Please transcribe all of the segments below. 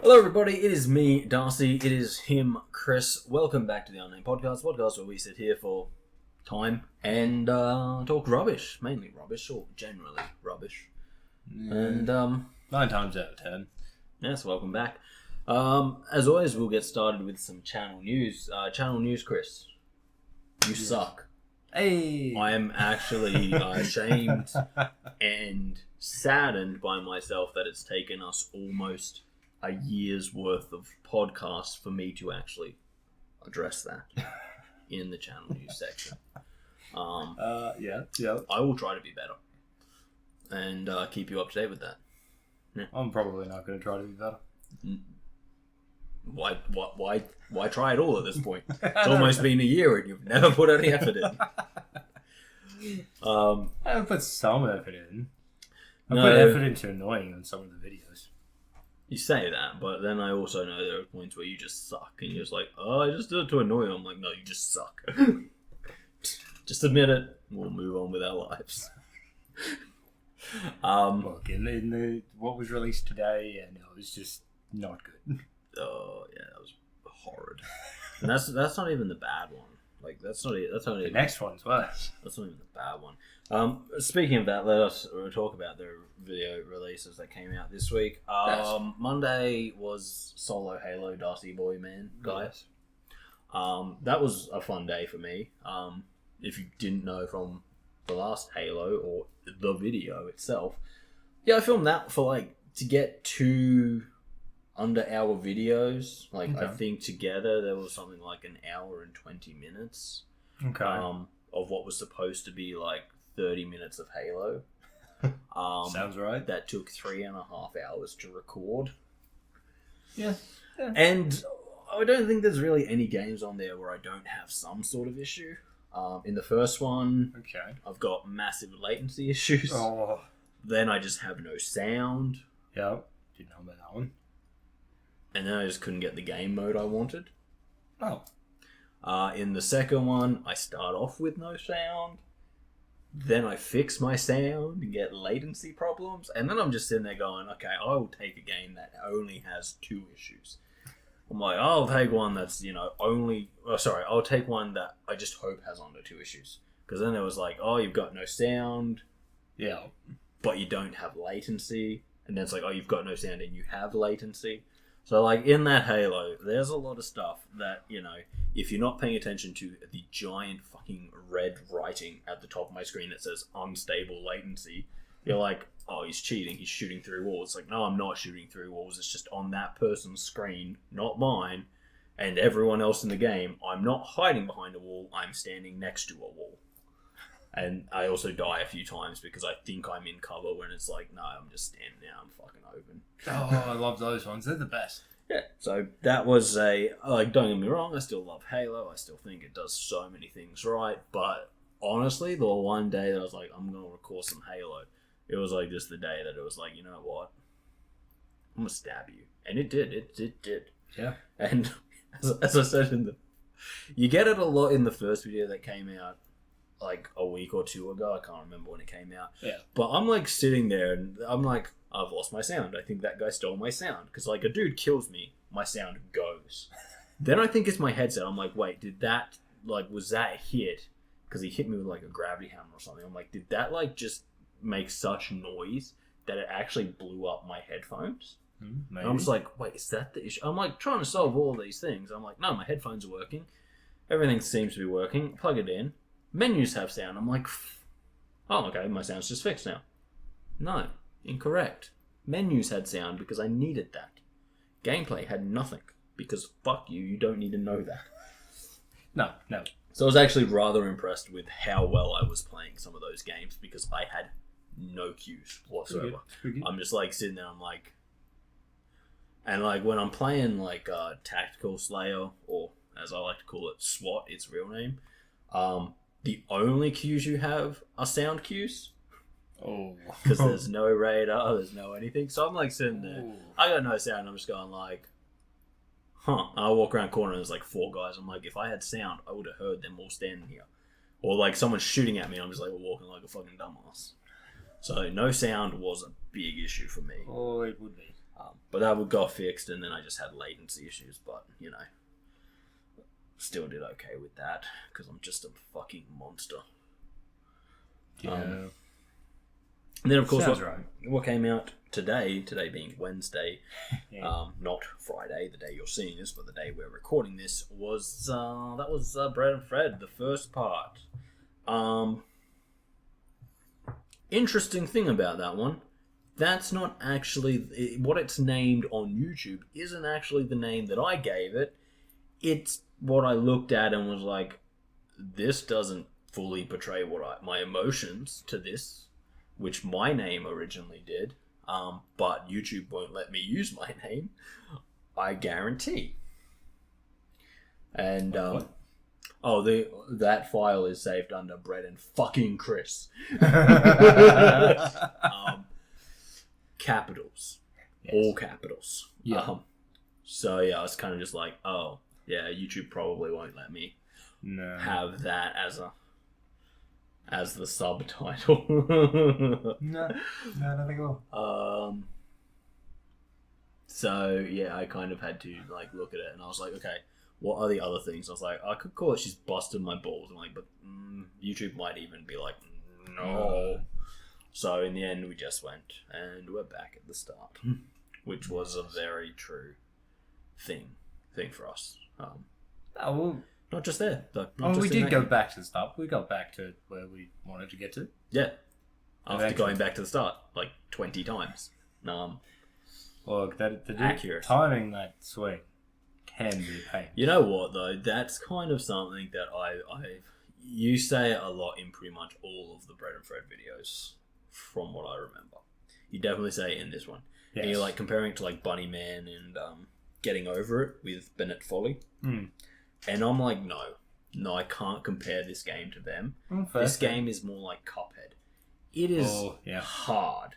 Hello everybody, it is me, Darcy, it is him, Kris. Welcome back to the Unnamed Podcast where we sit here for time and talk rubbish, mainly rubbish, or generally rubbish. Yeah. And 9 times out of 10. Yes, welcome back. As always, we'll get started with some channel news. Kris. You suck. Hey! I am actually ashamed and saddened by myself that it's taken us almost a year's worth of podcasts for me to actually address that in the channel news section. Yeah. I will try to be better and keep you up to date with that. Yeah. I'm probably not going to try to be better. Why try at all at this point? It's almost been a year and you've never put any effort in. I've put some effort in. I No. put effort into annoying on some of the videos. You say that, but then I also know there are points where you just suck and you're just like, oh, I just did it to annoy you. I'm like, no, you just suck. Just admit it. We'll move on with our lives. Look, in what was released today, and it was just not good. Oh yeah, that was horrid. And that's not even the bad one. Like that's not The next one's worse. That's not even the bad one. Speaking of that, let us talk about the video releases that came out this week. Yes. Monday was solo Halo Darcy Boy Man guy. Yes. That was a fun day for me. If you didn't know from the last Halo or the video itself, yeah, I filmed that for to get 2 under-hour videos. Okay. I think together there was something like an hour and 20 minutes. Okay. Of what was supposed to be 30 minutes of Halo. Sounds right. That took 3.5 hours to record. Yeah. And I don't think there's really any games on there where I don't have some sort of issue. In the first one, Okay. I've got massive latency issues. Oh. Then I just have no sound. Yeah. Didn't know about that one. And then I just couldn't get the game mode I wanted. Oh. In the second one, I start off with no sound. Then I fix my sound and get latency problems. And then I'm just sitting there going, okay, I will take a game that only has 2 issues. I'm like, I'll take one that's, I'll take one that I just hope has under 2 issues. Because then there was you've got no sound, Yeah. but you don't have latency. And then it's you've got no sound and you have latency. So, in that Halo, there's a lot of stuff that, if you're not paying attention to the giant fucking red writing at the top of my screen that says unstable latency, you're like, oh, he's cheating, he's shooting through walls. It's no, I'm not shooting through walls, it's just on that person's screen, not mine, and everyone else in the game. I'm not hiding behind a wall, I'm standing next to a wall. And I also die a few times because I think I'm in cover when it's no, I'm just standing there, I'm fucking open. Oh, I love those ones. They're the best. Yeah, so that was don't get me wrong, I still love Halo, I still think it does so many things right, but honestly, the one day that I was I'm going to record some Halo, it was just the day that it was you know what, I'm going to stab you. And it did, it did. Yeah. And as I said you get it a lot in the first video that came out a week or 2 ago, I can't remember when it came out. Yeah. But I'm sitting there and I'm I've lost my sound. I think that guy stole my sound. Because a dude kills me, my sound goes. Then I think it's my headset. I'm wait, did that, was that a hit? Because he hit me with a gravity hammer or something. I'm did that just make such noise that it actually blew up my headphones? Maybe. And I'm just wait, is that the issue? I'm trying to solve all these things. I'm no, my headphones are working. Everything seems to be working. Plug it in. Menus have sound. I'm oh, okay, my sound's just fixed now. No, incorrect. Menus had sound because I needed that. Gameplay had nothing because fuck you, you don't need to know that. No. So I was actually rather impressed with how well I was playing some of those games because I had no cues whatsoever. Pretty good. I'm just sitting there, and when I'm playing Tactical Slayer, or as I like to call it, SWAT, its real name, the only cues you have are sound cues. Oh. Because there's no radar, there's no anything. So I'm sitting there. Ooh. I got no sound. I'm just going huh. And I walk around the corner and there's 4 guys. I'm if I had sound, I would have heard them all standing here. Or someone shooting at me. I'm just walking like a fucking dumbass. So no sound was a big issue for me. Oh, it would be. But that got fixed, and then I just had latency issues. But still did okay with that because I'm just a fucking monster. Yeah. And then of course Sounds right. what came out today being Wednesday, Yeah. not Friday, the day you're seeing this, but the day we're recording this, was Bread and Fred, the first part. Interesting thing about that one, that's not actually what it's named on YouTube. Isn't actually the name that I gave it. It's what I looked at and was like, this doesn't fully portray my emotions to this, which my name originally did. But YouTube won't let me use my name, I guarantee. And that file is saved under Bread and fucking Kris. Capitals, yes. All capitals. Yeah. So yeah, I was kind of just like, oh yeah, YouTube probably won't let me have that as the subtitle. No, I don't think it will. So yeah, I kind of had to look at it, and I was like, okay, what are the other things? I was like, I could call it she's busted my balls. I'm like, but YouTube might even be like, no. So in the end, we just went, and we're back at the start, which was a very true thing for us. Not just there, though. We did go back to the start. We got back to where we wanted to get to. Yeah. After going back to the start 20 times. Look, the accurate timing that swing can be a pain. You know what though? That's kind of something that you say it a lot in pretty much all of the Bread and Fred videos, from what I remember. You definitely say it in this one. Yes. And you're comparing it to Bunny Man and Getting Over It with Bennett Folly. And I'm like, no, I can't compare this game to them. This game is more like Cuphead. It is hard.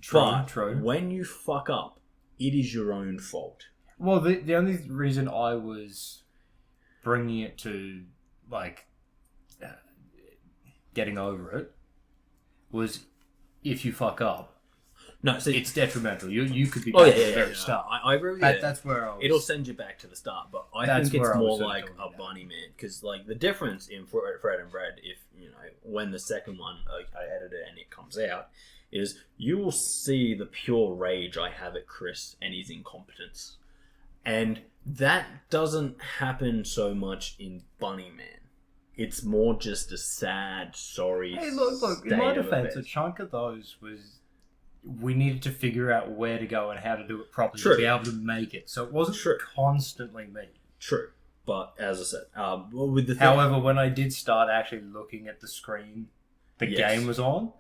True. When you fuck up, it is your own fault. Well, the only reason I was bringing it to Getting Over It was if you fuck up. No, so it's detrimental. You could be back at the very start. I agree with you. That's where I was... It'll send you back to the start, but I think it's more like a Bunny Man, because the difference in Fred and Bread, if when the second one I edit it and it comes out, is you will see the pure rage I have at Kris and his incompetence, and that doesn't happen so much in Bunny Man. It's more just a sad, sorry. Hey, look. In my defense, a chunk of those was. We needed to figure out where to go and how to do it properly to be able to make it. So it wasn't constantly me. True. But as I said, however, when I did start actually looking at the screen the game was on,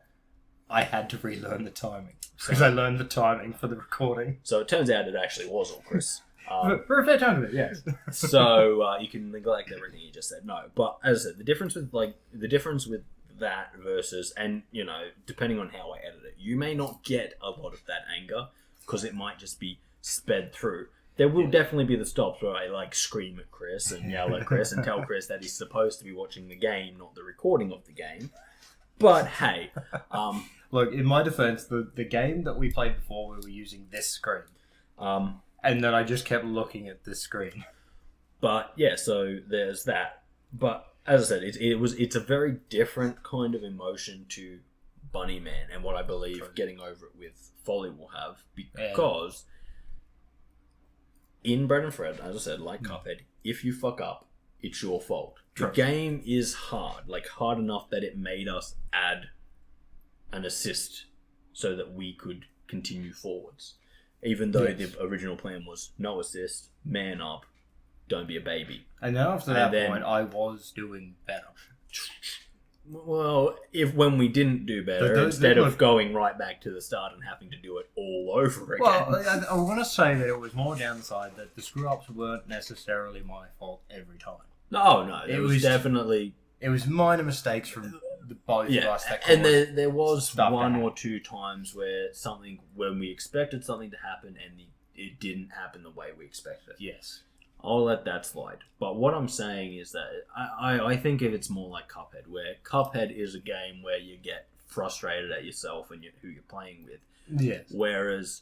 I had to relearn the timing. Because I learned the timing for the recording. So it turns out it actually was all Kris. For a fair chunk of it, yes. So you can neglect everything you just said. No. But as I said, the difference with that versus, and depending on how I edit it, you may not get a lot of that anger because it might just be sped through. There will definitely be the stops where I scream at Kris and yell at Kris and tell Kris that he's supposed to be watching the game, not the recording of the game. But hey, look, in my defense, the game that we played before, we were using this screen, and then I just kept looking at this screen. But yeah, so there's that. But as I said, it's a very different kind of emotion to Bunny Man, and what I believe Getting Over It with Folly will have, because in Bread and Fred, as I said, like Cuphead, if you fuck up, it's your fault. The game is hard, hard enough that it made us add an assist so that we could continue forwards, even though the original plan was no assist, man up, don't be a baby. And then after that point, I was doing better. Well, when we didn't do better, instead of going right back to the start and having to do it all over again. Well, I want to say that it was more downside that the screw-ups weren't necessarily my fault every time. No, it was definitely... It was minor mistakes from the both of us. And there was one or two times where when we expected something to happen and it didn't happen the way we expected. Yes. I'll let that slide. But what I'm saying is that I think of it's more like Cuphead, where Cuphead is a game where you get frustrated at yourself and who you're playing with. Yes. Whereas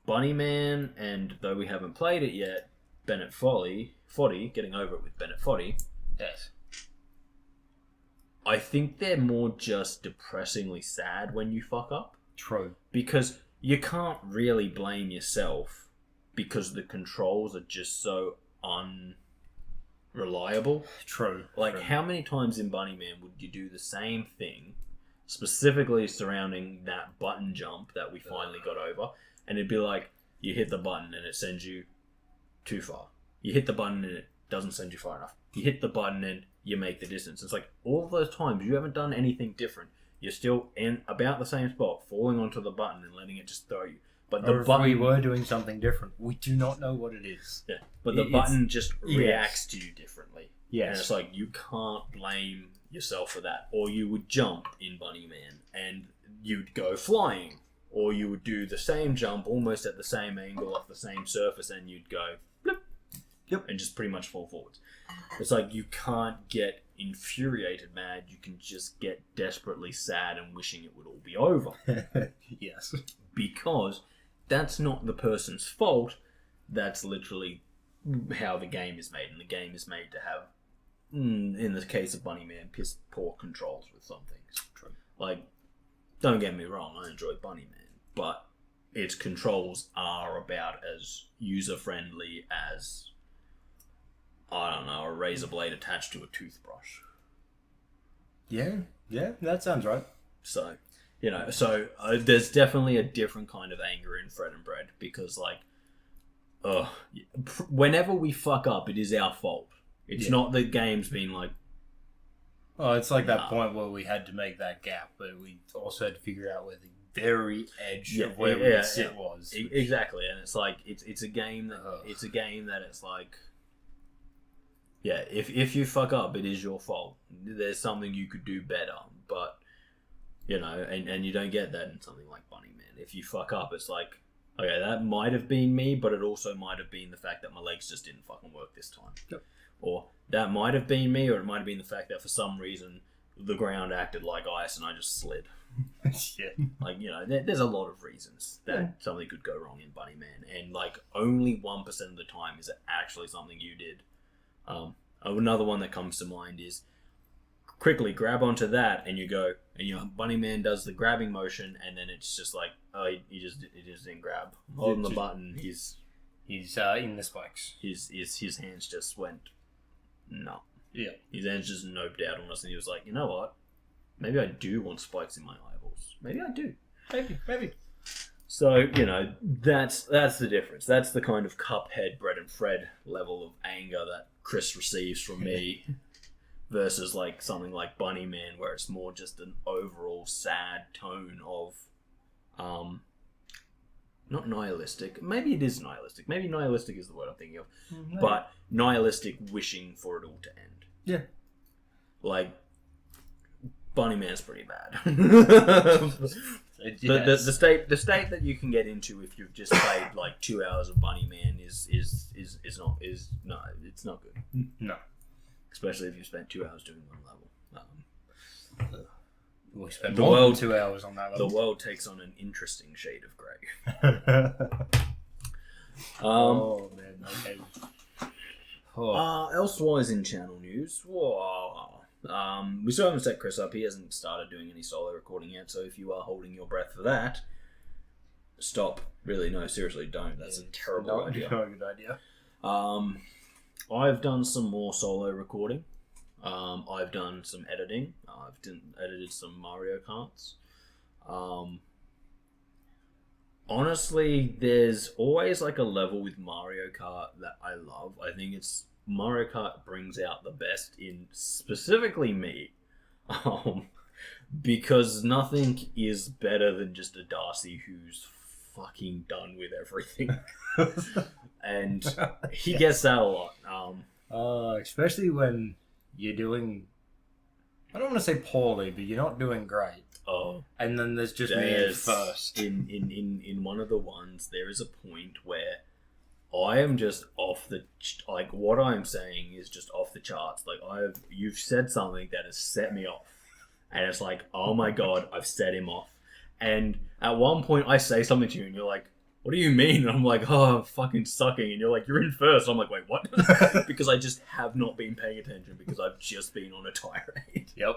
Bunnyman, and though we haven't played it yet, Bennett Foddy, getting over it with Bennett Foddy. Yes. I think they're more just depressingly sad when you fuck up. True. Because you can't really blame yourself because the controls are just so unreliable. True. Like, True. how many times in Bunnyman would you do the same thing, specifically surrounding that button jump that we finally got over, and it'd be like, you hit the button and it sends you too far. You hit the button and it doesn't send you far enough. You hit the button and you make the distance. It's like, all of those times, you haven't done anything different. You're still in about the same spot, falling onto the button and letting it just throw you. But the button, if we were doing something different, we do not know what it is. Yeah, but the button just reacts to you differently. Yes. And it's like, you can't blame yourself for that. Or you would jump in Bunnyman and you'd go flying. Or you would do the same jump almost at the same angle off the same surface and you'd go bloop, yep, and just pretty much fall forwards. It's like, you can't get infuriated mad, you can just get desperately sad and wishing it would all be over. Yes. Because that's not the person's fault, that's literally how the game is made. And the game is made to have, in the case of Bunnyman, piss poor controls with some things. True. Like, don't get me wrong, I enjoy Bunnyman, but its controls are about as user-friendly as, I don't know, a razor blade attached to a toothbrush. Yeah, that sounds right. So, there's definitely a different kind of anger in Fred and Bread, because, like, whenever we fuck up, it is our fault. It's not the game's been like... Oh, it's like that point where we had to make that gap, but we also had to figure out where the very edge of where we sit was. Exactly, and it's like, it's a game that it's like... Yeah, if you fuck up, it is your fault. There's something you could do better, but, and you don't get that in something like Bunnyman. If you fuck up, it's like, okay, that might have been me, but it also might have been the fact that my legs just didn't fucking work this time. Yep. Or that might have been me, or it might have been the fact that for some reason the ground acted like ice and I just slid. Yeah. Like, there's a lot of reasons that something could go wrong in Bunnyman, and like only 1% of the time is it actually something you did. Another one that comes to mind is quickly grab onto that and you go, and Bunnyman does the grabbing motion, and then it's just like, oh, he just didn't grab. Holding the button, he's in the spikes. His hands just went no. Yeah. His hands just noped out on us, and he was like, you know what? Maybe I do want spikes in my eyeballs. Maybe I do. Maybe. So, that's the difference. That's the kind of Cuphead, Bread and Fred level of anger that Kris receives from me versus like something like Bunnyman, where it's more just an overall sad tone of not nihilistic. Maybe it is nihilistic. Maybe nihilistic is the word I'm thinking of. Mm-hmm. But nihilistic wishing for it all to end. Yeah. Like, Bunnyman's pretty bad. Yes. The state that you can get into if you've just played like 2 hours of Bunnyman is not good. No. Especially if you spent 2 hours doing one level. We spent more than 2 hours on that level. The world takes on an interesting shade of grey. Oh man, okay. Elsewise in channel news, we still haven't set Kris up. He hasn't started doing any solo recording yet, so if you are holding your breath for that, stop. Really, no, seriously, don't. That's a terrible idea. Not a good idea. I've done some more solo recording. I've done some editing. I've edited some Mario Karts. Honestly, there's always like a level with Mario Kart that I love. I think it's Mario Kart brings out the best in specifically me, because nothing is better than just a Darcy who's fucking done with everything, and he gets that a lot. Especially when you're doing, I don't want to say poorly, but you're not doing great. Oh, and then there's just me at first. In one of the ones, there is a point where I am just off the, like, what I'm saying is just off the charts. Like, you've said something that has set me off, and it's like, oh my god, I've set him off. And at one point, I say something to you, and you're like, what do you mean? And I'm like, oh, I'm fucking sucking. And you're like, you're in first. I'm like, wait, what? Because I just have not been paying attention because I've just been on a tirade. Yep.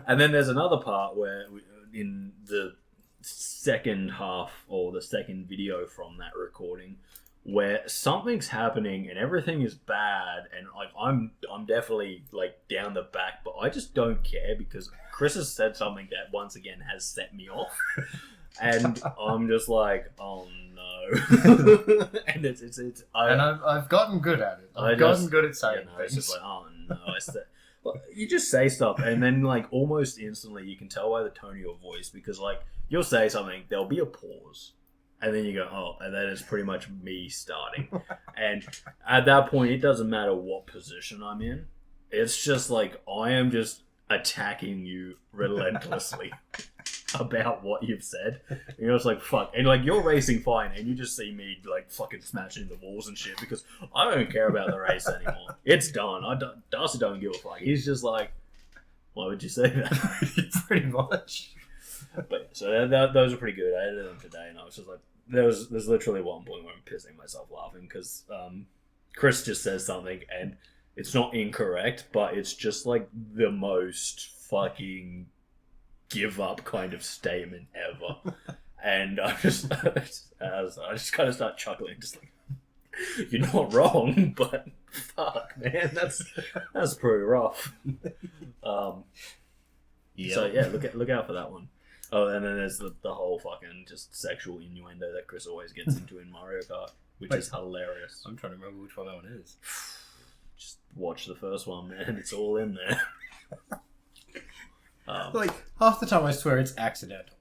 And then there's another part where in the second half or the second video from that recording where something's happening and everything is bad and like I'm definitely like down the back, but I just don't care because Kris has said something that once again has set me off. And I'm just like, oh no. And I've gotten good at it. I've gotten good at saying it's just like, oh no. Well, you just say stuff and then like almost instantly you can tell by the tone of your voice because like you'll say something, there'll be a pause and then you go, oh, and then it's pretty much me starting. And at that point it doesn't matter what position I'm in. It's just like I am just attacking you relentlessly about what you've said. And you're just like, fuck. And like you're racing fine and you just see me like fucking smashing the walls and shit because I don't care about the race anymore. It's done. Darcy don't give a fuck. He's just like, why would you say that? Pretty much. But so those are pretty good. I edited them today and I was just like, there's literally one point where I'm pissing myself laughing because Kris just says something and it's not incorrect, but it's just like the most fucking give up kind of statement ever. And I just kind of start chuckling, just like, you're not wrong, but fuck, man, that's pretty rough. Yeah. So yeah, look out for that one. Oh, and then there's the whole fucking just sexual innuendo that Kris always gets into in Mario Kart, which is hilarious. I'm trying to remember which one that one is. Just watch the first one, man. It's all in there. Like, half the time I swear it's accidental.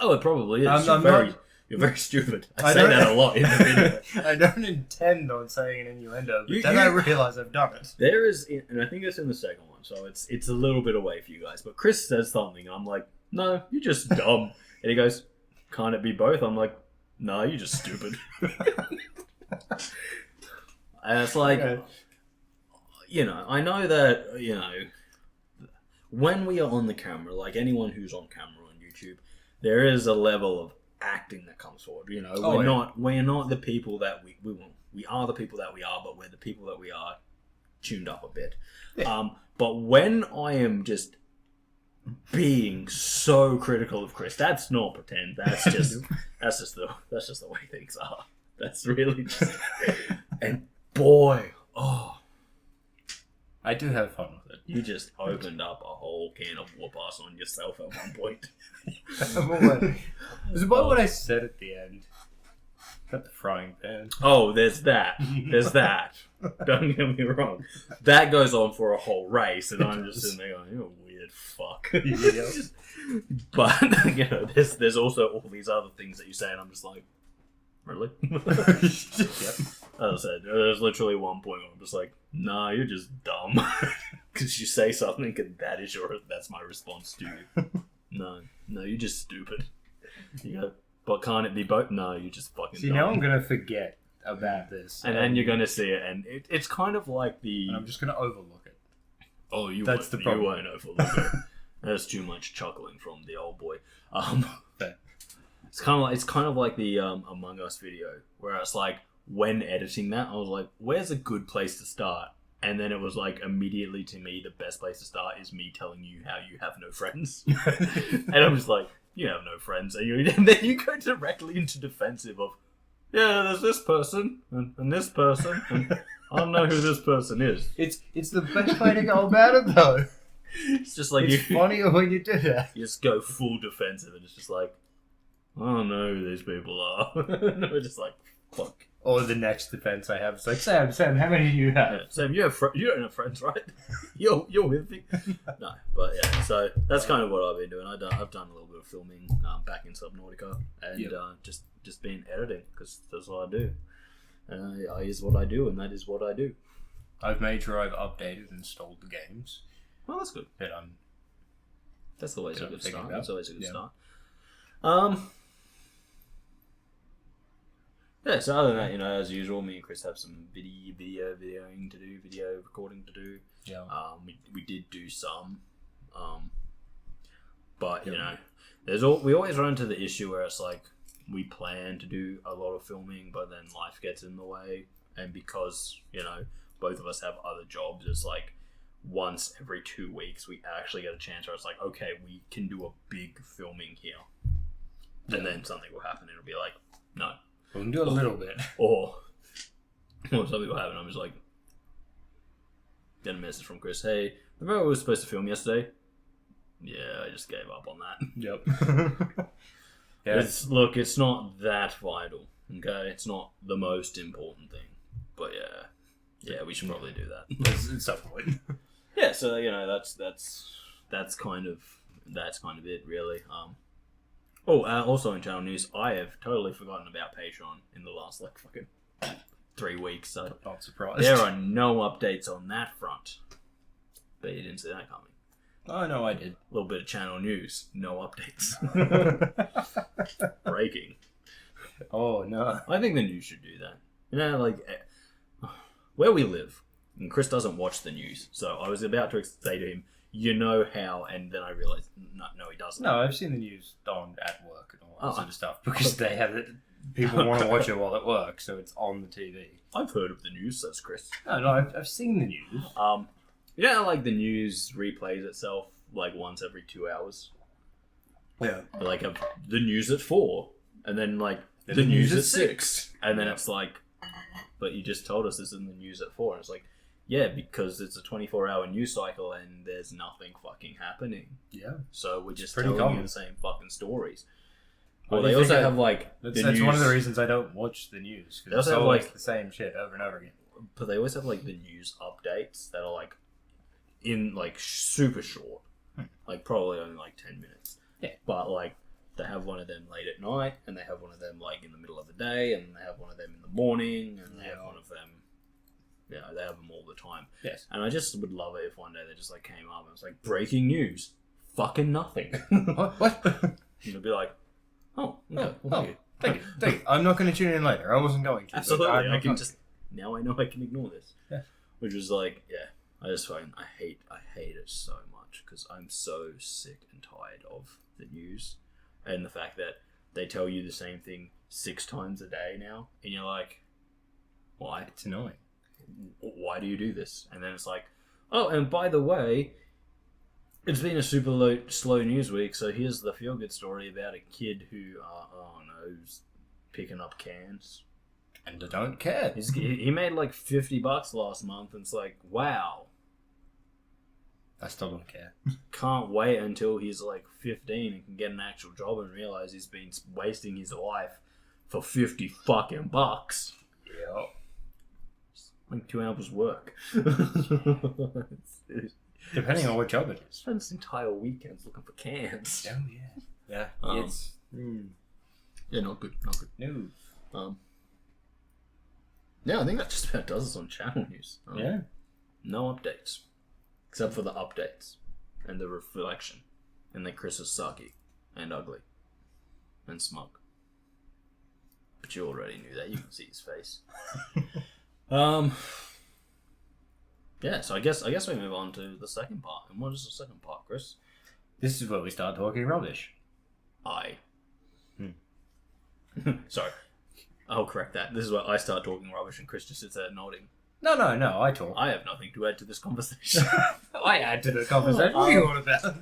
Oh, it probably is. You're very stupid. I say that a lot in the video. I don't intend on saying an innuendo, but then I realise I've done it. There is, and I think it's in the second one, so it's a little bit away for you guys. But Kris says something, and I'm like, no, you're just dumb. And he goes, can't it be both? I'm like, no, you're just stupid. And it's like, you know, I know that, you know, when we are on the camera, like anyone who's on camera on YouTube, there is a level of acting that comes forward. You know, we're not the people that we are the people that we are, but we're the people that we are tuned up a bit. Yeah. But when I am just being so critical of Kris, that's not pretend. That's just the way things are. That's really just, and boy, I do have fun with it. You just opened up a whole can of whoop ass on yourself at one point. It was about what I said at the end. Got the frying pan. Oh, there's that. There's that. Don't get me wrong. That goes on for a whole race, and I'm just sitting there going, "You're a weird fuck." But you know, there's also all these other things that you say, and I'm just like, really? Yep. As I said, there's literally one point where I'm just like, nah, you're just dumb. Because you say something and that's my response to you. No, you're just stupid. You go, but can't it be both? No, you're just fucking dumb. Now I'm going to forget about this. And then you're going to see it, and it's kind of like And I'm just going to overlook it. Oh, That's the problem. You won't overlook it. There's too much chuckling from the old boy. It's kind of like the Among Us video, where it's like, when editing that, I was like, where's a good place to start? And then it was like, immediately to me, the best place to start is me telling you how you have no friends. And I'm just like, you have no friends. And then you go directly into defensive of, yeah, there's this person, and this person, and I don't know who this person is. It's the best way to go about it, though. It's just like, it's funnier when you do that. You just go full defensive, and it's just like, I don't know who these people are. And we're just like, fuck. Or the next defense I have is like, Sam, how many do you have? Yeah, Sam, you don't have friends, right? you're with me. No, but yeah, so that's kind of what I've been doing. I've done a little bit of filming back in Subnautica, and just been editing, because that's what I do. I is what I do, and that is what I do. I've made sure I've updated and installed the games. Well, that's good. That's always a good start. That's always a good start. Yeah, so other than that, you know, as usual, me and Kris have some videoing to do, video recording to do. Yeah. We did do some, but you know, we always run into the issue where it's like, we plan to do a lot of filming, but then life gets in the way, and because both of us have other jobs, it's like once every 2 weeks we actually get a chance where it's like, okay, we can do a big filming here, and then something will happen and it'll be like, no, we can do a little bit, or something will happen. I'm just like, get a message from Kris, hey, remember we were supposed to film yesterday? Yeah, I just gave up on that. Yep. Yeah. It's not that vital, okay? It's not the most important thing, but yeah, we should probably do that. It's some point. Yeah, so that's kind of it, really. Also in channel news, I have totally forgotten about Patreon in the last fucking 3 weeks, so Not surprised. there are no updates on that front. But you didn't see that coming. Oh no, I did. A little bit of channel news, no updates. Breaking. Oh no. I think the news should do that. Where we live, and Kris doesn't watch the news, so I was about to say to him, you know how, and then I realised, no, he doesn't. No, I've seen the news on at work and all that sort of stuff, because they have it. People want to watch it while at work, so it's on the TV. I've heard of the news, says Kris. No, I've seen the news. You know how the news replays itself once every 2 hours? Yeah. The news at 4, and then the news at 6, and then it's but you just told us this is in the news at 4, and it's like, yeah, because it's a 24-hour news cycle and there's nothing fucking happening. Yeah. So we're just pretty telling common. you the same fucking stories. Well, They also have that's one of the reasons I don't watch the news, because it's always the same shit over and over again. But they always have the news updates that are in super short, probably only 10 minutes. Yeah. But they have one of them late at night, and they have one of them in the middle of the day, and they have one of them in the morning, and they have one of them. Yeah, they have them all the time. Yes. And I just would love it if one day they just came up and it's breaking news, fucking nothing. What? You'd be like, oh, okay, well, thank you. I'm not going to tune in later. I wasn't going to. Absolutely, I can just now I know I can ignore this. Yeah. Which was I just find I hate it so much, because I'm so sick and tired of the news and the fact that they tell you the same thing 6 times a day now, and you're like, why? It's annoying. Why do you do this? And then it's like, oh, and by the way, it's been a super slow news week, so here's the feel-good story about a kid who's picking up cans. And I don't care. He made $50 last month, and it's like, wow. I still don't care. Can't wait until he's 15 and can get an actual job and realize he's been wasting his life for 50 fucking bucks. Yeah. 2 hours work. Depending on what job it is. Spends entire weekends looking for cans. Oh yeah. Yeah. It's yeah, not good. no. Yeah, I think that just about does us on channel news. Yeah. No updates, except for the updates and the reflection, and that Kris is sucky and ugly and smug. But you already knew that. You can see his face. Yeah, so I guess we move on to the second part. And what is the second part, Kris? This is where we start talking rubbish. Sorry. I'll correct that. This is where I start talking rubbish and Kris just sits there nodding. No, I talk. I have nothing to add to this conversation. I add to the conversation. What are you on about?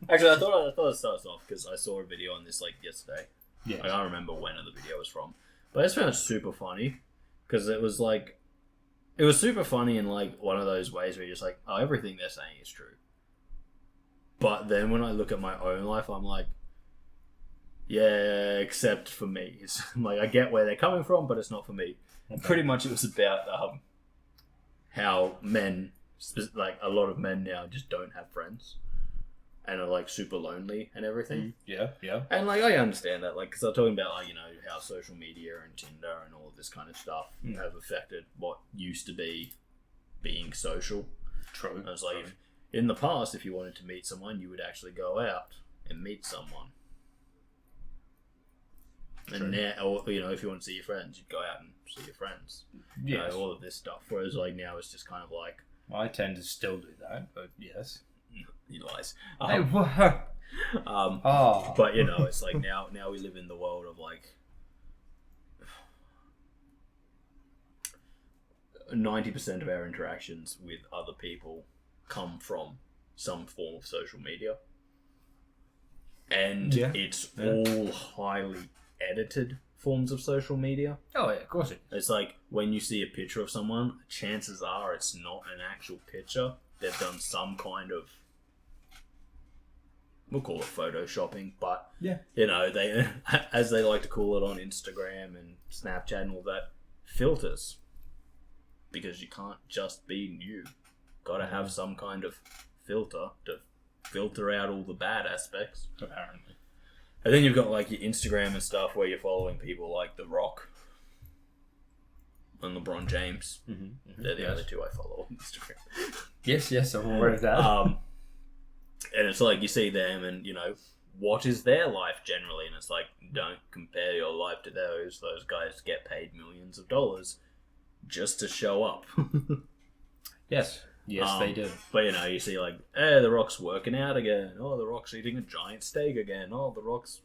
Actually, I thought it starts off because I saw a video on this yesterday. Yeah. I can't remember when the video was from. But I just found it super funny because it was it was super funny in one of those ways where you're just oh, everything they're saying is true. But then when I look at my own life, I'm like, yeah, except for me. It's I get where they're coming from, but it's not for me. And pretty much it was about how men, a lot of men now just don't have friends and are super lonely and everything. Yeah. And I understand that, because they're talking about how social media and Tinder and all of this kind of stuff have affected what used to be being social. True. And it's if, in the past, if you wanted to meet someone, you would actually go out and meet someone. True. And now, or if you want to see your friends, you'd go out and see your friends. Yes. All of this stuff. Whereas now it's just kind of I tend to still do that, but yes. He lies. Hey, But it's now we live in the world of 90% of our interactions with other people come from some form of social media. And it's all highly edited forms of social media. Oh, yeah, of course it is. It's like when you see a picture of someone, chances are it's not an actual picture. They've done some kind of, we'll call it photoshopping, but you know, they, as they like to call it on Instagram and Snapchat and all that, filters. Because you can't just be you. Gotta have some kind of filter to filter out all the bad aspects. Apparently. And then you've got like your Instagram and stuff where you're following people like The Rock and LeBron James. They're the only two I follow on Instagram. Yes, I'm aware of that. And it's like you see them and, you know, what is their life generally? And it's like, don't compare your life to those. Those guys get paid millions of dollars just to show up. Yes, they do. But, you know, you see like, The Rock's working out again. Oh, The Rock's eating a giant steak again. Oh, The Rock's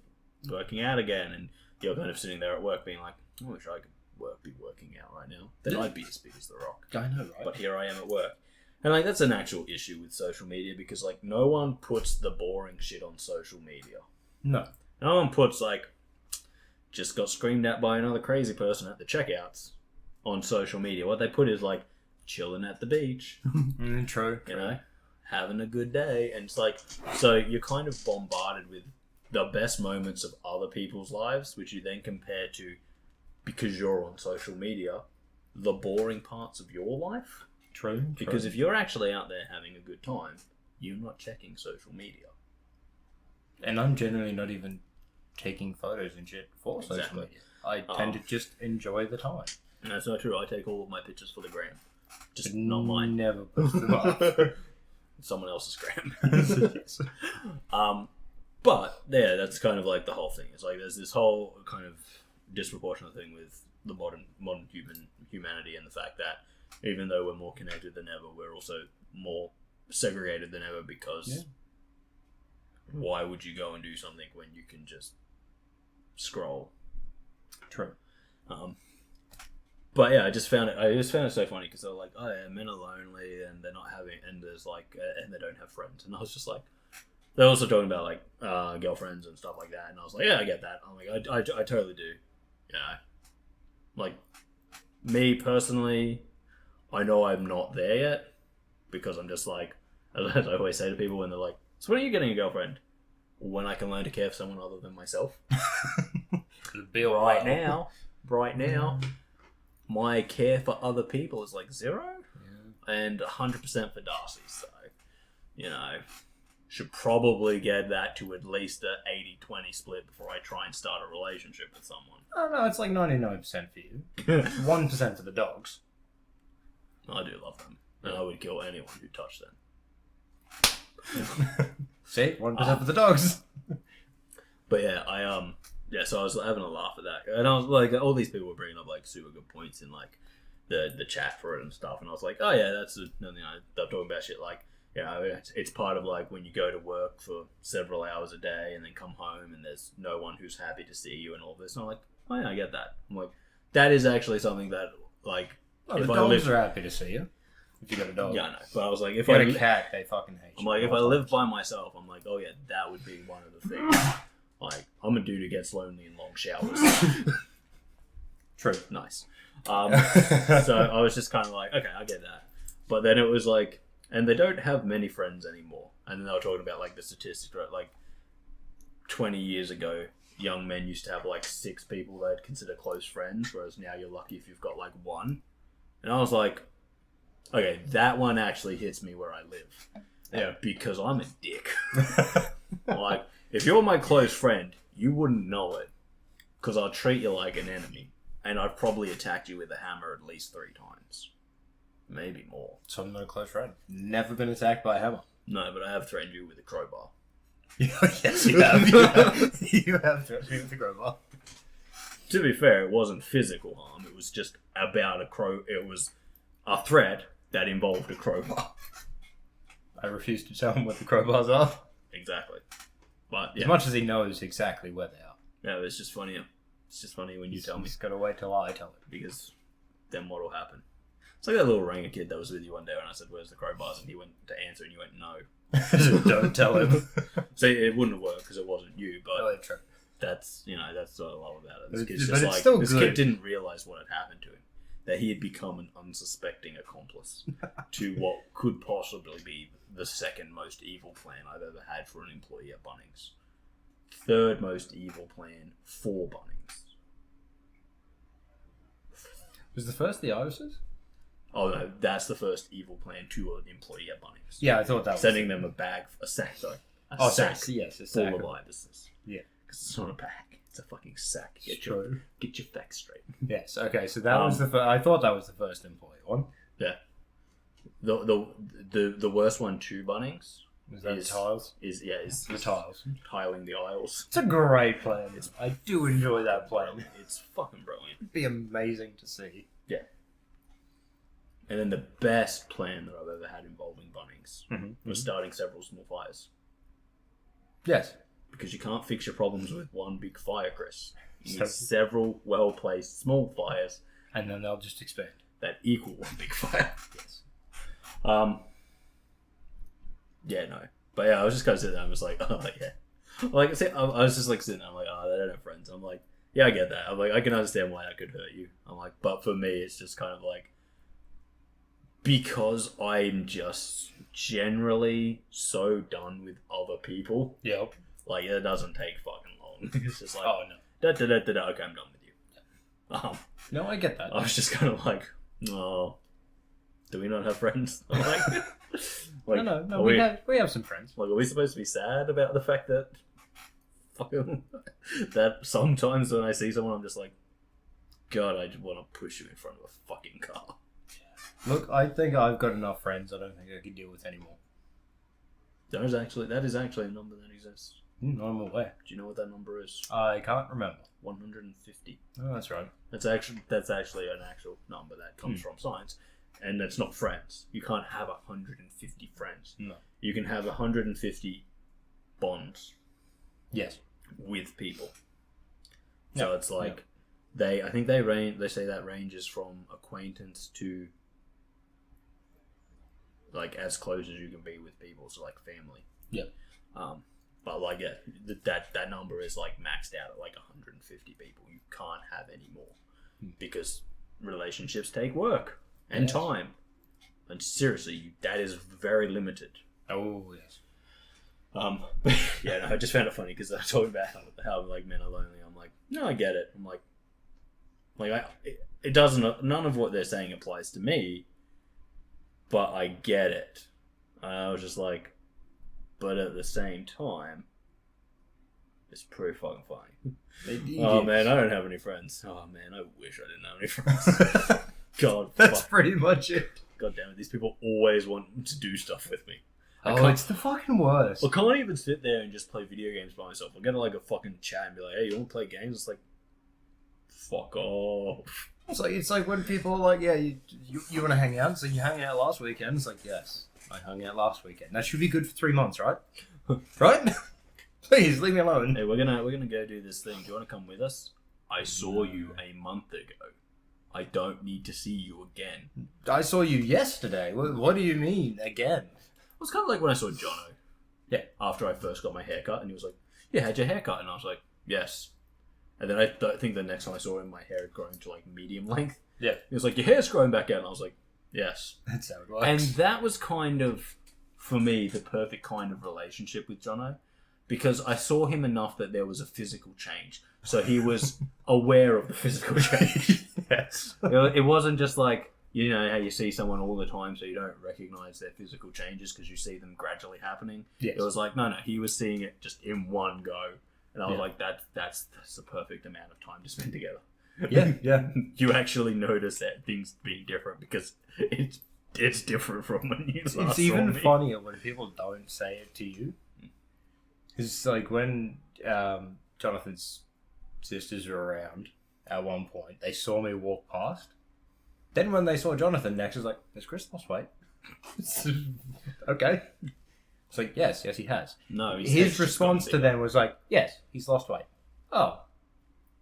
working out again. And you're kind of sitting there at work being like, I wish I could be working out right now. Then I'd be as big as The Rock. I know, right? But here I am at work. And, like, that's an actual issue with social media because, like, no one puts the boring shit on social media. No. No one puts, like, just got screamed at by another crazy person at the checkouts on social media. What they put is, like, chilling at the beach. True. You know? Having a good day. And it's like, so you're kind of bombarded with the best moments of other people's lives, which you then compare to, because you're on social media, the boring parts of your life. True. Because if you're actually out there having a good time, you're not checking social media. And I'm generally not even taking photos and shit for social media. I tend to just enjoy the time. And that's not true. I take all of my pictures for the gram. Just not mine. Never post them up. Someone else's gram. But yeah, that's kind of like the whole thing. It's like there's this whole kind of disproportionate thing with the modern humanity and the fact that even though we're more connected than ever, we're also more segregated than ever because why would you go and do something when you can just scroll? True. But yeah, I just found it so funny because they're like, oh yeah, men are lonely and they're not having, and there's like, and they don't have friends. And I was just like, they're also talking about like girlfriends and stuff like that. And I was like, yeah, I get that. I'm like, I totally do. You know, like me personally, I know I'm not there yet because I'm just like, as I always say to people when they're like, so when are you getting a girlfriend? When I can learn to care for someone other than myself. Right now, my care for other people is like 0 and 100% for Darcy. So, you know, should probably get that to at least a 80-20 split before I try and start a relationship with someone. Oh no, it's like 99% for you. 1% for the dogs. I do love them, and I would kill anyone who touched them. See, 1% for the dogs. But yeah, so I was having a laugh at that, and I was like, all these people were bringing up like super good points in like the chat for it and stuff, and I was like, oh yeah, that's they're talking about shit like, you know, it's part of like when you go to work for several hours a day and then come home and there's no one who's happy to see you and all this, and I'm like, oh yeah, I get that. I'm like, that is actually something that like. Well, the dogs are happy to see you. If you got a dog. Yeah, I know. But I was like, if you I got a cat, they fucking hate you. I'm like, if I lived by myself, I'm like, oh yeah, that would be one of the things. Like, I'm a dude who gets lonely in long showers. True. Nice. So I was just kind of like, okay, I get that. But then it was like, and they don't have many friends anymore. And then they were talking about like the statistics, right? Like 20 years ago, young men used to have like 6 people they'd consider close friends, whereas now you're lucky if you've got like 1. And I was like, okay, that one actually hits me where I live. Yeah, because I'm a dick. Like, if you're my close friend, you wouldn't know it. Because I'll treat you like an enemy. And I've probably attacked you with a hammer at least 3 times. Maybe more. So I'm not a close friend. Never been attacked by a hammer. No, but I have threatened you with a crowbar. Yes, you have. You have threatened me with a crowbar. To be fair, it wasn't physical harm. It was just about it was a threat that involved a crowbar. I refuse to tell him what the crowbars are. Exactly. But yeah. As much as he knows exactly where they are. Yeah, it's just funny. It's just funny when you tell me. He's got to wait till I tell him. Because then what will happen? It's like that little Ranger kid that was with you one day when I said, "Where's the crowbars?" and he went to answer and you went, "No." Don't tell him. So it wouldn't have worked because it wasn't you, but Oh, true. that's that's what I love about it. But This kid's it's just still this good. kid didn't realize what had happened to him. That he had become an unsuspecting accomplice to what could possibly be the second most evil plan I've ever had for an employee at Bunnings. Third most evil plan for Bunnings. Was the first the Irises? Oh no, that's the first evil plan to an employee at Bunnings. Yeah, I thought that was Sending them a sack, sack. Yes, a sack. Full of ibises. Yeah. Because it's not a bag, it's a fucking sack. It's true. Get your facts straight. Yes. Okay. So that was the first. I thought that was the first employee one. Yeah. The worst one to Bunnings Was that the tiles? is The tiles. tiling the aisles. It's a great plan. I do enjoy that plan. It's fucking brilliant. It'd be amazing to see. Yeah. And then the best plan that I've ever had involving Bunnings was starting several small fires. Yes. Because you can't fix your problems with one big fire, Kris. You So- need several well-placed small fires And then they'll just expand. that equal one big fire. Yes. Yeah, no. But yeah, I was just kind of sitting there. I was like, oh yeah. Like, I was just like sitting there. I'm like, oh, they don't have friends. I'm like, yeah, I get that. I'm like, I can understand why that could hurt you. I'm like, but for me, it's just kind of like, because I'm just generally so done with other people. Yep. Like, it doesn't take fucking long. It's just like, Oh no. okay, I'm done with you. No, I get that. I was just kind of like, oh, do we not have friends? I'm like, No. We have some friends. Like, are we supposed to be sad about the fact that fucking that sometimes when I see someone, I'm just like, God, I just want to push you in front of a fucking car. Look, I think I've got enough friends. I don't think I can deal with anymore. That is actually a number that exists. I'm aware. Do you know what that number is? I can't remember. 150. Oh, that's right. That's actually an actual number that comes from science, and that's not friends. You can't have 150 friends. No. You can have 150 bonds. Yes. With people. So Yeah. it's like they say that ranges from acquaintance to like as close as you can be with people, so like family. Yeah. But like that number is like maxed out at like 150 people. You can't have any more because relationships take work and time. And seriously, that is very limited. Oh yes. But yeah, no, I just found it funny because they're talking about how like men are lonely. I'm like, no, I get it. I'm like it doesn't. None of what they're saying applies to me, but I get it. And I was just like, but at the same time, it's pretty fucking funny. Oh man, I don't have any friends. Oh man, I wish I didn't have any friends. God, That's pretty much it. God damn it, these people always want to do stuff with me. It's the fucking worst. I can't even sit there and just play video games by myself. I'll get like a fucking chat and be like, hey, you want to play games? It's like, fuck off. It's like when people are like, yeah, you want to hang out? So you hung out last weekend? It's like, yes, I hung out last weekend. That should be good for 3 months, right? Right? Please, leave me alone. Hey, we're gonna go do this thing. Do you want to come with us? I saw you a month ago. I don't need to see you again. I saw you yesterday. What do you mean, again? It was kind of like when I saw Jono. Yeah. After I first got my haircut, and he was like, yeah, how'd your haircut? And I was like, yes. And then I think the next time I saw him, my hair had grown to like medium length. Yeah. He was like, your hair's growing back out. And I was like, yes. That's how it works. And that was kind of, for me, the perfect kind of relationship with Jono. Because I saw him enough that there was a physical change. So he was aware of the physical change. Yes. It wasn't just like, you know how you see someone all the time so you don't recognize their physical changes because you see them gradually happening. Yes. It was like, no, he was seeing it just in one go. And I was like, that's the perfect amount of time to spend together. Yeah. You actually notice that things being different because it's different from when you last It's saw even me. funnier when people don't say it to you. It's like when Jonathan's sisters were around at one point, they saw me walk past. Then when they saw Jonathan next, it was like, has Kris lost weight? Okay. It's like, yes, he has. No, His response to them was like, yes, he's lost weight. Oh,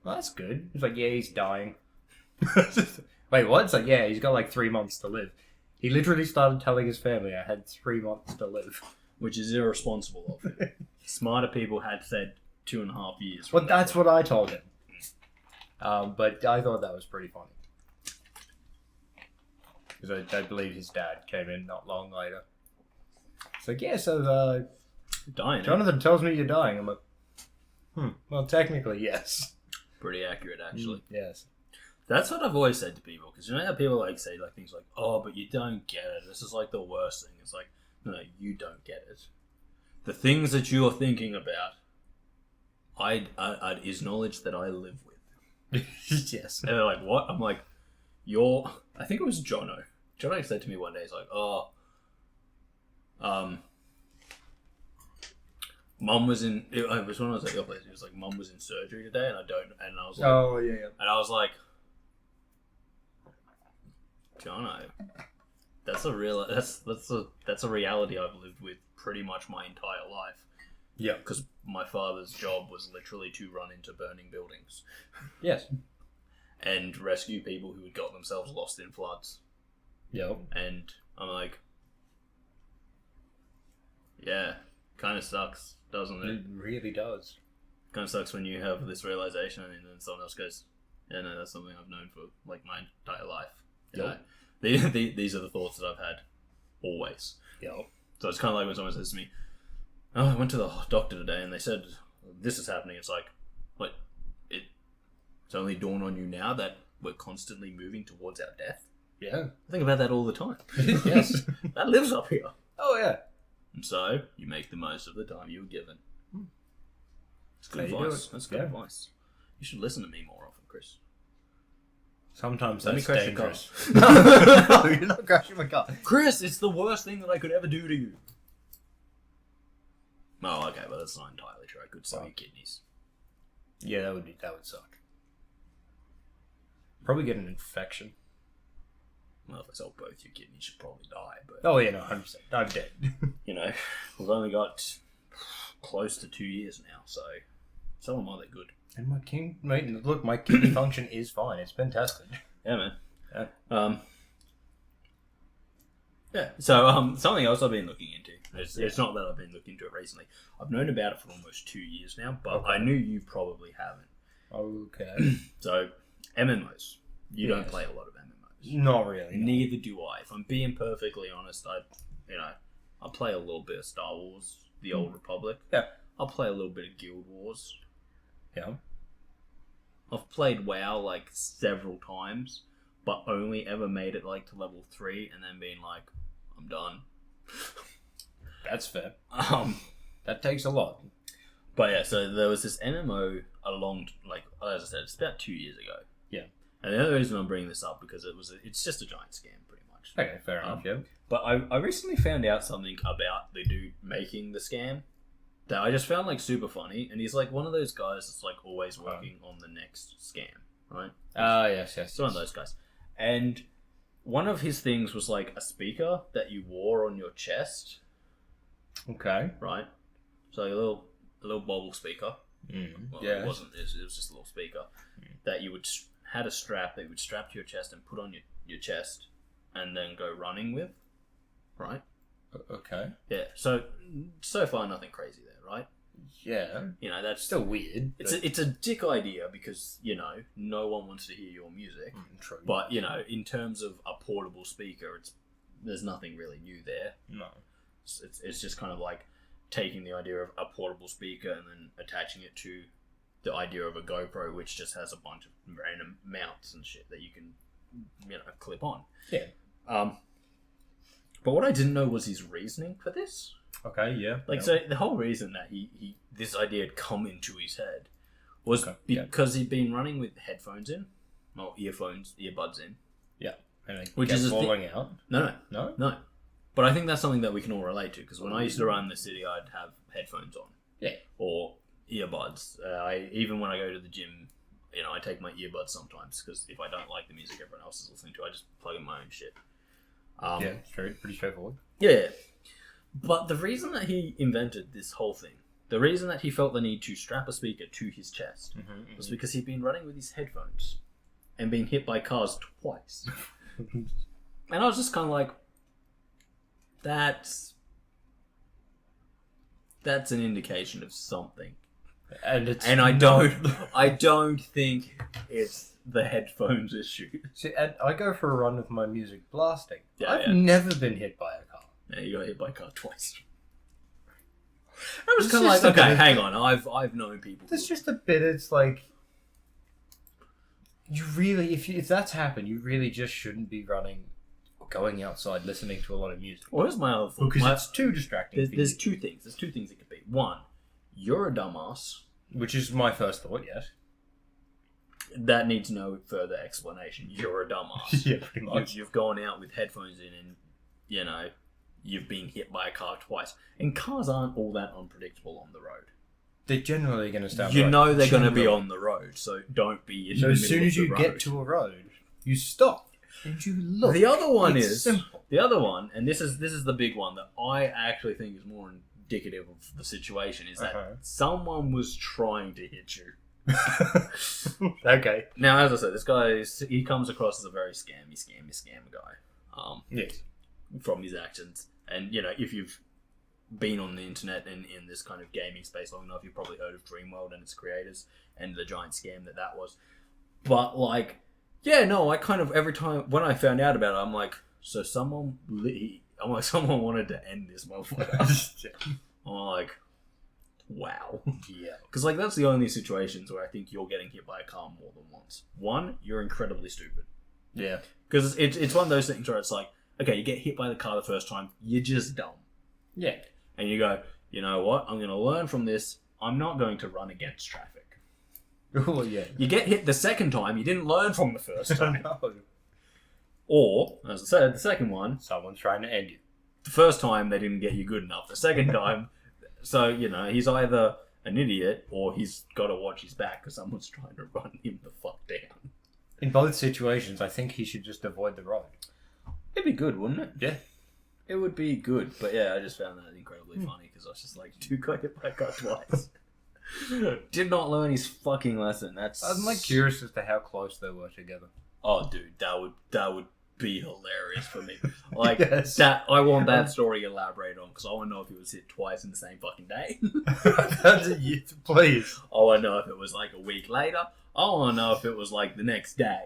well, that's good. He's like, yeah, he's dying. Wait, what? It's like, yeah, he's got like 3 months to live. He literally started telling his family I had 3 months to live. Which is irresponsible of him. Smarter people had said 2.5 years. Well, that's what I told him. But I thought that was pretty funny. Because I believe his dad came in not long later. It's like, yeah, so Dying. Jonathan tells me you're dying. I'm like, well, technically, yes. Pretty accurate, actually. Yes. That's what I've always said to people, because you know how people like say like things like, "Oh, but you don't get it. This is like the worst thing." It's like, no, you don't get it. The things that you're thinking about, I'd acknowledge that I live with. Yes. And they're like, "What?" I'm like, I think it was Jono. Jono said to me one day, he's like, "Oh, Mum was in." It was when I was at your place. He was like, "Mum was in surgery today, and I was like, Oh, yeah. and I was like, Jono, that's a reality I've lived with pretty much my entire life. Yeah. Because my father's job was literally to run into burning buildings. Yes. And rescue people who had got themselves lost in floods. Yep. And I'm like, yeah, kind of sucks, doesn't it? It really does. Kind of sucks when you have this realization and then someone else goes, yeah, no, that's something I've known for like my entire life. You know? These are the thoughts that I've had always. Yep. So it's kind of like when someone says to me, "Oh, I went to the doctor today and they said this is happening." It's like it's only dawned on you now that we're constantly moving towards our death. Yeah. I think about that all the time. Yes. That lives up here. Oh, yeah. And so you make the most of the time you were given. It's good How you advice. do it. That's good Yeah. advice. You should listen to me more often, Chris. Sometimes Let me that's crash your dangerous. car. No, you're not crashing my car. Chris, it's the worst thing that I could ever do to you. Oh, okay, but that's not entirely true. I could sell your kidneys. Yeah, that would suck. Probably get an infection. Well, if I sell both your kidneys, you'd probably die. But Oh, yeah, no, 100%. I'm dead. you know, we've only got close to 2 years now, so sell them while they're good. And my kidney function is fine. It's been tested. Yeah, man. Yeah. Yeah. So, something else I've been looking into. It's not that I've been looking into it recently. I've known about it for almost 2 years now, but Okay. I knew you probably haven't. Okay. So, MMOs. You don't play a lot of MMOs. Not really. No. Neither do I. If I'm being perfectly honest, I play a little bit of Star Wars, The Old Republic. Yeah. I'll play a little bit of Guild Wars. Yeah. I've played WoW like several times, but only ever made it like to level 3 and then being like, I'm done. That's fair. That takes a lot. But yeah, so there was this MMO as I said, it's about 2 years ago. Yeah. And the other reason I'm bringing this up because it's just a giant scam, pretty much. Okay, fair enough. Yeah. But I recently found out something about the dude making the scam that I just found like super funny, and he's like one of those guys that's like always working on the next scam, right? Yes. It's one of those guys. And one of his things was like a speaker that you wore on your chest, Okay. right? So like a little bobble speaker. Well, Yeah. it wasn't. It was just a little speaker that you would had a strap that you would strap to your chest and put on your chest, and then go running with, right? Okay. Yeah. So far nothing crazy there, right? Yeah. You know that's Still weird. It's a dick idea because no one wants to hear your music. True. But in terms of a portable speaker, there's nothing really new there. No. It's just kind of like taking the idea of a portable speaker and then attaching it to the idea of a GoPro, which just has a bunch of random mounts and shit that you can clip on. Yeah. But what I didn't know was his reasoning for this. Okay. Yeah. So the whole reason that he this idea had come into his head was because he'd been running with headphones in, or earbuds in. Yeah. And Which is falling out. No. No. But I think that's something that we can all relate to, because when I used to run the city, I'd have headphones on. Yeah. Or earbuds. Even when I go to the gym, I take my earbuds sometimes, because if I don't like the music everyone else is listening to, I just plug in my own shit. Yeah, pretty straightforward. Yeah. But the reason that he invented this whole thing, the reason that he felt the need to strap a speaker to his chest, was because he'd been running with his headphones and being hit by cars twice. And I was just kind of like, that's an indication of something. And I don't think it's the headphones issue. See, I go for a run with my music blasting. Yeah, I've never been hit by a car. Yeah, you got hit by a car twice. I was kind of like, okay, hang on. I've known people. There's just a bit. It's like you really, if that's happened, you really just shouldn't be running or going outside listening to a lot of music. Well, here's my other thought. Because it's too distracting. There's two things. There's two things it could be. One, you're a dumbass. Which is my first thought. Yes. That needs no further explanation. You're a dumbass. Yeah, pretty much. You've gone out with headphones in and, you've been hit by a car twice. And cars aren't all that unpredictable on the road. They're generally going to stand. You know they're going to be on the road, so don't be in the middle of the road. So as soon as you get to a road, you stop and you look. The other one it's is simple. The other one, and this is the big one that I actually think is more indicative of the situation, is that someone was trying to hit you. Okay. Now, as I said, this guy he comes across as a very scammy guy. Yes. From his actions, and if you've been on the internet and in this kind of gaming space long enough, you've probably heard of Dreamworld and its creators and the giant scam that was. But I kind of every time when I found out about it, I'm like, so someone wanted to end this motherfucker. I'm like, wow. Yeah. Because that's the only situations where I think you're getting hit by a car more than once. One, you're incredibly stupid. Yeah. Because it's one of those things where it's like, okay, you get hit by the car the first time, you're just dumb. Yeah. And you go, you know what? I'm going to learn from this. I'm not going to run against traffic. Oh, yeah. You get hit the second time, you didn't learn from the first time. No. Or, as I said, the second one, someone's trying to end you. The first time, they didn't get you good enough. The second time, so, he's either an idiot or he's got to watch his back because someone's trying to run him the fuck down. In both situations, I think he should just avoid the road. It'd be good, wouldn't it? Yeah. It would be good. But yeah, I just found that incredibly funny because I was just like, dude got hit by a car twice. Did not learn his fucking lesson. I'm curious as to how close they were together. Oh, dude, that would be hilarious for me. Yes. That I want that story elaborated on because I want to know if he was hit twice in the same fucking day. Please. I want to know if it was a week later. I want to know if it was the next day.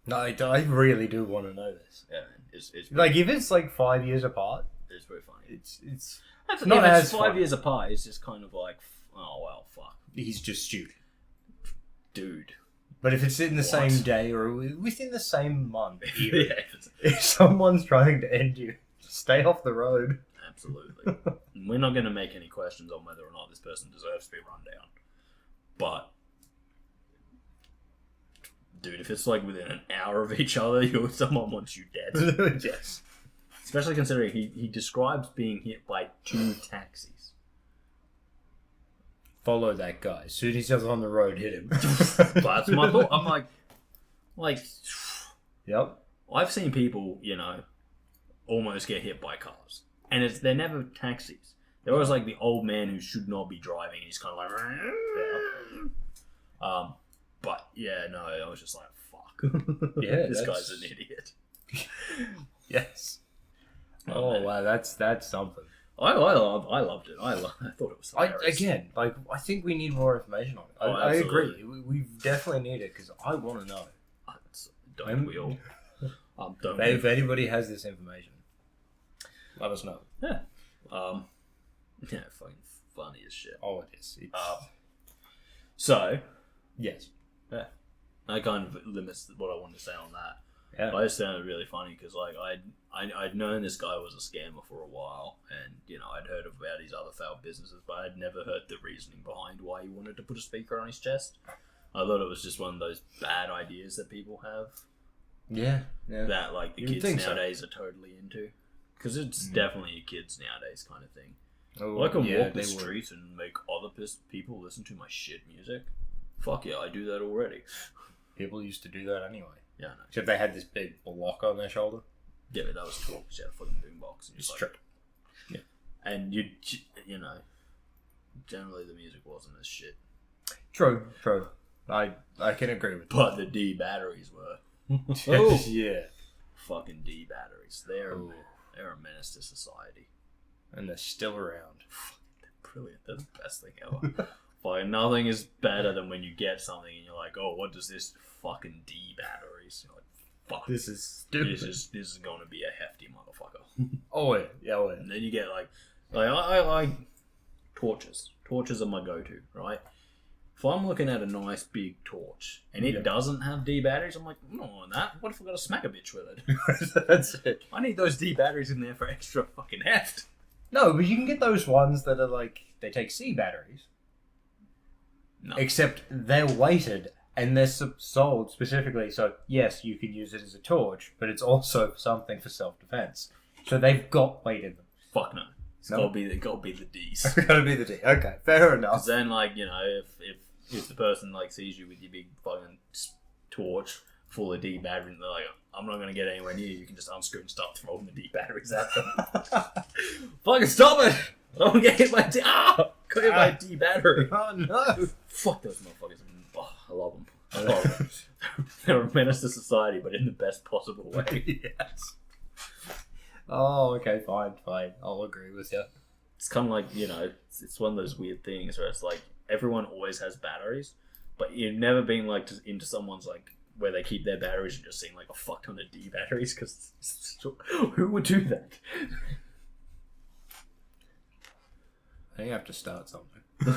No, I really do want to know this. Yeah, man. It's if it's 5 years apart, it's very funny. It's not as 5 years apart. It's just kind of oh well, fuck. He's just stupid, dude. But if it's in the same day or within the same month, even, yeah, if someone's trying to end you, stay off the road. Absolutely. We're not going to make any questions on whether or not this person deserves to be run down. But, dude, if it's within an hour of each other, someone wants you dead. Yes. Especially considering he describes being hit by 2 taxis. Follow that guy. As soon as he's on the road, hit him. That's my thought. I'm like, yep. I've seen people, almost get hit by cars. And they're never taxis. They're always the old man who should not be driving. And he's kind of but yeah, no, I was just like, fuck. Yeah, this guy's an idiot. Yes. Oh wow, that's something. I loved it. I thought it was hilarious. I think we need more information on it. I agree. We definitely need it because I want to know. Don't we all? If anybody has this information, let us know. Yeah. Yeah, fucking funny as shit. Oh, it is. So, yes. Yeah. That kind of limits what I wanted to say on that. Yeah. I just found it really funny because I'd known this guy was a scammer for a while, and I'd heard about his other failed businesses, but I'd never heard the reasoning behind why he wanted to put a speaker on his chest. I thought it was just one of those bad ideas that people have. Yeah. That the kids nowadays are totally into, because it's definitely a kids nowadays kind of thing. Oh, I can walk the street and make other people listen to my shit music. Fuck yeah, I do that already. People used to do that anyway. Yeah, I know. Except they had this big block on their shoulder. Yeah, but that was cool because you had a fucking boombox. And it's true. Yeah. And generally the music wasn't as shit. True. I can agree with But the D batteries were. that. Yeah. Fucking D batteries. They're a menace to society. And they're still around. They're brilliant. They're the best thing ever. Fucking nothing is better than when you get something and you're like, oh, what does this fucking D batteries? You're like, fuck. This is stupid. This is going to be a hefty motherfucker. Oh yeah. And then you get like I like torches. Torches are my go-to, right? If I'm looking at a nice big torch and it doesn't have D batteries, I'm like, I don't want that. What if I got to smack a bitch with it? That's it. I need those D batteries in there for extra fucking heft. No, but you can get those ones that are like, they take C batteries. No. Except they're weighted and they're sold specifically. So, yes, you can use it as a torch, but it's also something for self-defense. So they've got weight in them. Fuck no. It's gotta be the D's. It's gotta be the D. Okay, fair enough. Because then, like, you know, if the person like sees you with your big fucking torch full of D batteries, they're like, I'm not gonna get anywhere near you. You can just unscrew and start throwing the D batteries at them. Fucking stop it! I don't get hit by D. Got hit by a D battery. Oh no! Fuck those motherfuckers. Oh, I love them. I love them. They're a menace to society, but in the best possible way. Yes. Oh, okay, fine. I'll agree with you. It's kind of like, you know, it's one of those weird things where it's like everyone always has batteries, but you've never been like into someone's like where they keep their batteries and just seeing like a fuck ton of D batteries, because who would do that? I think you have to start something. I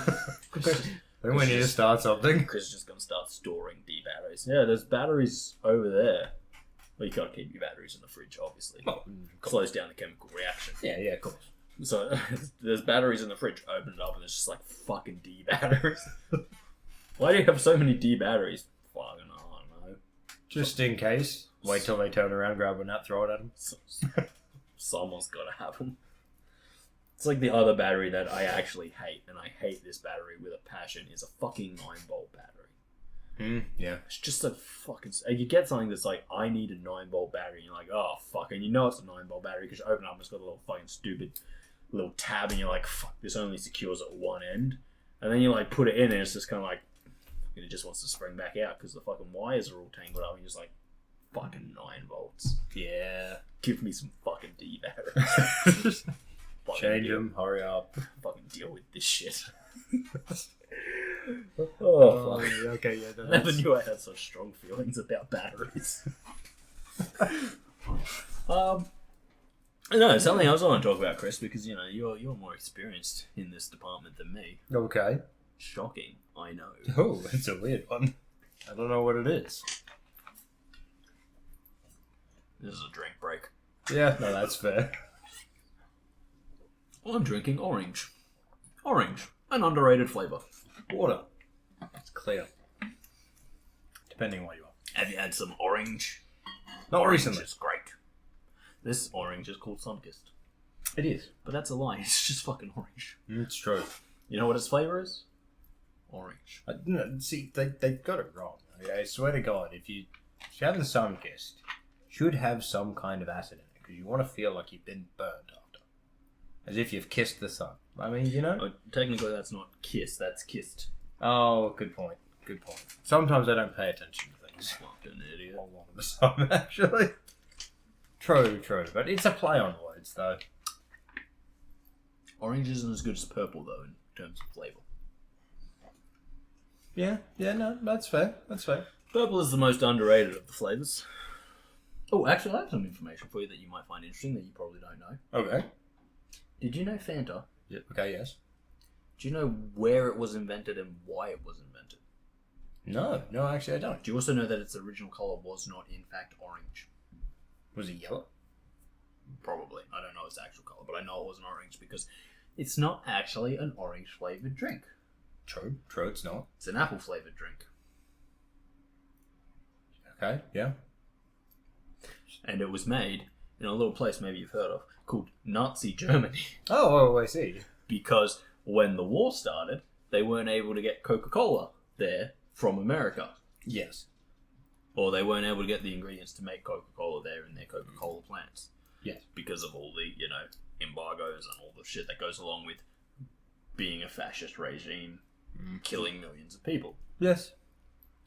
think we need to start something. Kris is just going to start storing D batteries. Yeah, there's batteries over there. Well, you got to keep your batteries in the fridge, obviously. Oh, slows down the chemical reaction. Yeah, of course. So there's batteries in the fridge. Open it up and there's just like fucking D batteries. Why do you have so many D batteries? Fucking, I don't know. Just in case. Wait till they turn around, grab one out, throw it at them. Someone's got to have them. It's like the other battery that I actually hate, and I hate this battery with a passion, is a fucking 9-volt battery. Yeah. It's just a fucking... You get something that's like, I need a 9-volt battery, and you're like, oh, fuck, and you know it's a 9-volt battery because you open it up and it's got a little fucking stupid little tab, and you're like, fuck, this only secures at one end. And then you like put it in, and it's just kind of like, it just wants to spring back out because the fucking wires are all tangled up, and you're just like, fucking 9 volts. Yeah. Give me some fucking D batteries. Change them, hurry up. Fucking deal with this shit. Oh, fuck. Okay, yeah. I never knew I had such strong feelings about batteries. No, something else I want to talk about, Kris, because you know you're more experienced in this department than me. Okay. Shocking, I know. Oh, it's a weird one. I don't know what it is. This is a drink break. Yeah, no, that's fair. I'm drinking orange. Orange, an underrated flavour. Water. It's clear. Depending on what you are. Have you had some orange? Not recently. It's great. This orange is called Sunkist. It is. But that's a lie. It's just fucking orange. It's true. You know what its flavour is? Orange. No, see, they got it wrong. I swear to God, if you're having Sunkist, should have some kind of acid in it, because you want to feel like you've been burnt after. As if you've kissed the sun. I mean, you know? Oh, technically that's not kiss, that's kissed. Oh, good point. Good point. Sometimes I don't pay attention to things. Fucking idiot. All along the sun, actually. True. But it's a play on words, though. Orange isn't as good as purple, though, in terms of flavour. Yeah, no, that's fair. Purple is the most underrated of the flavours. Oh, actually, I have some information for you that you might find interesting that you probably don't know. Okay. Did you know Fanta? Yeah. Okay, yes. Do you know where it was invented and why it was invented? No, actually I don't. Do you also know that its original colour was not, in fact, orange? Was it yellow? Probably. I don't know its actual colour, but I know it wasn't orange because it's not actually an orange-flavoured drink. True, it's not. It's an apple-flavoured drink. Okay, yeah. And it was made in a little place maybe you've heard of called Nazi Germany. Oh, I see. Because when the war started, they weren't able to get Coca-Cola there from America. Yes. Or they weren't able to get the ingredients to make Coca-Cola there in their Coca-Cola plants. Yes. Because of all the, embargoes and all the shit that goes along with being a fascist regime, killing millions of people. Yes.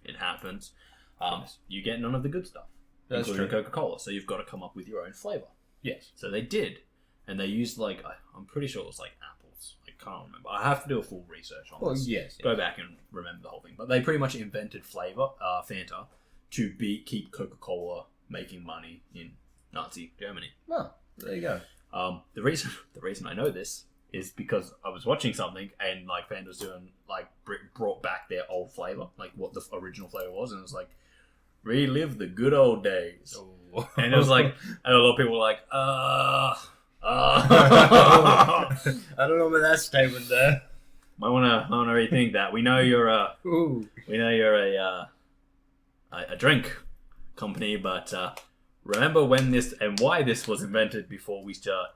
It happens. Yes. You get none of the good stuff, That's including true. Coca-Cola. So you've got to come up with your own flavor. Yes. So they did, and they used I'm pretty sure it was apples. I can't remember. I have to do a full research on this. Yes. Go back and remember the whole thing. But they pretty much invented flavor, Fanta, to keep Coca-Cola making money in Nazi Germany. Oh, there you go. The reason I know this is because I was watching something and Fanta was doing brought back their old flavor, what the original flavor was, and it was relive the good old days. Oh. And it was and a lot of people were I don't know about that statement there. Might wanna rethink that. We know you're a drink company, but remember when this and why this was invented before we start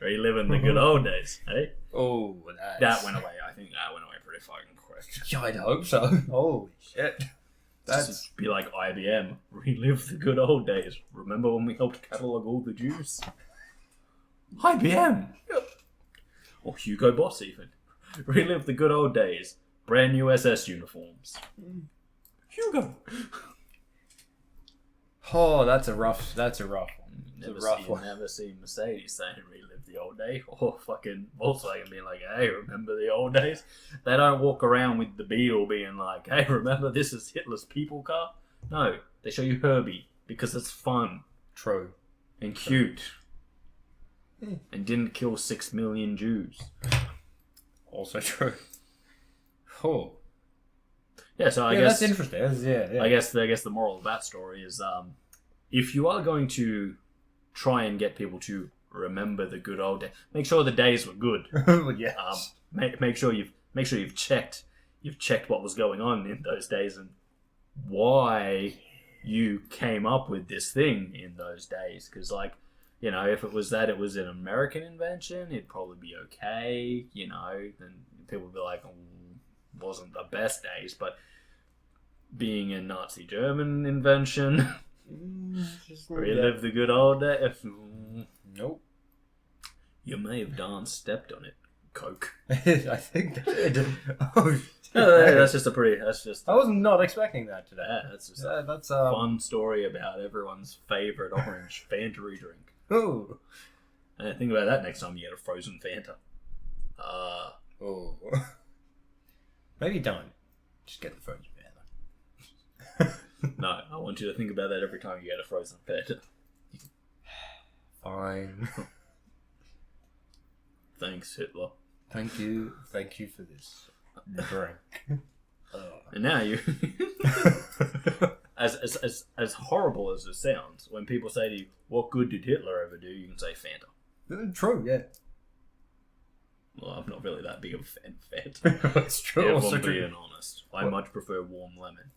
reliving the good old days, hey? Oh, That went away. I think that went away pretty fucking quick. Yeah, I'd hope so. Holy shit. That's be like IBM. Relive the good old days. Remember when we helped catalog all the Jews? IBM! Yep. Or Hugo Boss even. Relive the good old days. Brand new SS uniforms. Hugo! Oh, that's a rough one. Never seen Mercedes saying relive the old day, or fucking Volkswagen being hey, remember the old days? They don't walk around with the Beetle being hey, remember this is Hitler's people car? No, they show you Herbie because it's fun. True. And cute. And didn't kill 6 million Jews. Also true. Oh. Yeah, so I guess that's interesting. Yeah. I guess the moral of that story is if you are going to try and get people to remember the good old days, make sure the days were good. Yes. Make sure you've checked what was going on in those days and why you came up with this thing in those days. Because if it was an American invention, it'd probably be okay. Then people would be wasn't the best days, but being a Nazi German invention, relive the good old days. Nope. You may have stepped on it, Coke. I think they did. Oh, That's just. I was not expecting that today. Yeah, that's just That's a fun story about everyone's favorite orange Fanta drink. Oh. And think about that next time you get a frozen Fanta. Oh. Maybe don't. Just get the frozen Fanta. No, I want you to think about that every time you get a frozen Fanta. Fine. Thanks, Hitler. Thank you for this drink. And now you, as horrible as it sounds, when people say to you, "What good did Hitler ever do?" you can say Fanta. True, yeah. Well, I'm not really that big of a fan of Fanta. That's true. If I'm being honest, I much prefer warm lemon.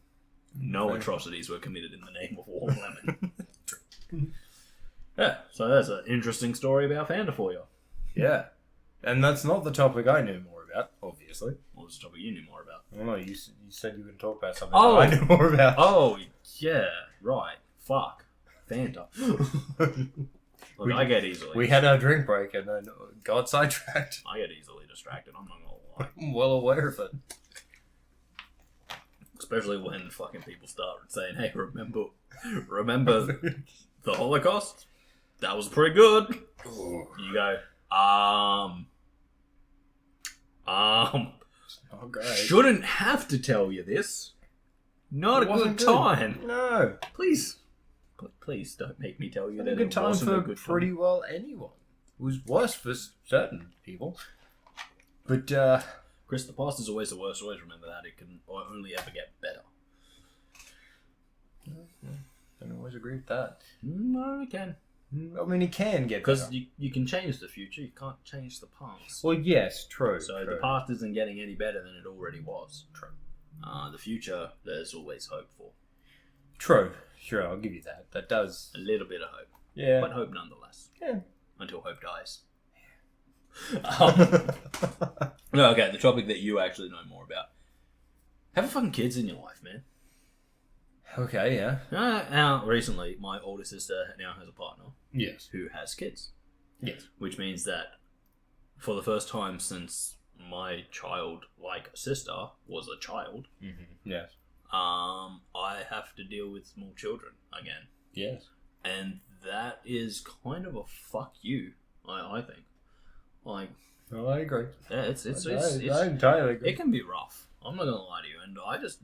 No atrocities were committed in the name of warm lemon. Yeah, so that's an interesting story about Fanta for you. Yeah. And that's not the topic I knew more about, obviously. What was the topic you knew more about? Well, no, you said you were going to talk about something that I knew more about. Oh, yeah, right. Fuck. Fanta. Look, I get easily. We had our drink break and then got sidetracked. I get easily distracted, I'm not gonna lie. I'm well aware of it. Especially when fucking people start saying, "Hey, remember the Holocaust? That was pretty good." Ooh. You go, Not great. shouldn't have to tell you this. Not It a wasn't good time. No. Please don't make me tell you that A good it time wasn't for a good pretty time. well anyone. It was worse for certain people. But, Kris, the past is always the worst. Always remember that. It can only ever get better. don't always agree with that. No, it can. I mean, it can get Because better. you can change the future, you can't change the past. Well, yes, true. So true. the past isn't getting any better than it already was. True. The future, there's always hope for. True. Sure, I'll give you that. That does. A little bit of hope. Yeah. But hope nonetheless. Yeah. Until hope dies. No, okay, the topic that you actually know more about. Have fucking kids in your life, man. Okay, yeah. Now, recently, my older sister now has a partner Yes. who has kids. Yes. Which means that for the first time since my child-like sister was a child, Mm-hmm. Yes. I have to deal with small children again. Yes. And that is kind of a fuck you, I think. Like, Oh, I agree. yeah, it's I entirely agree. it can be rough. I'm not gonna lie to you. And I just,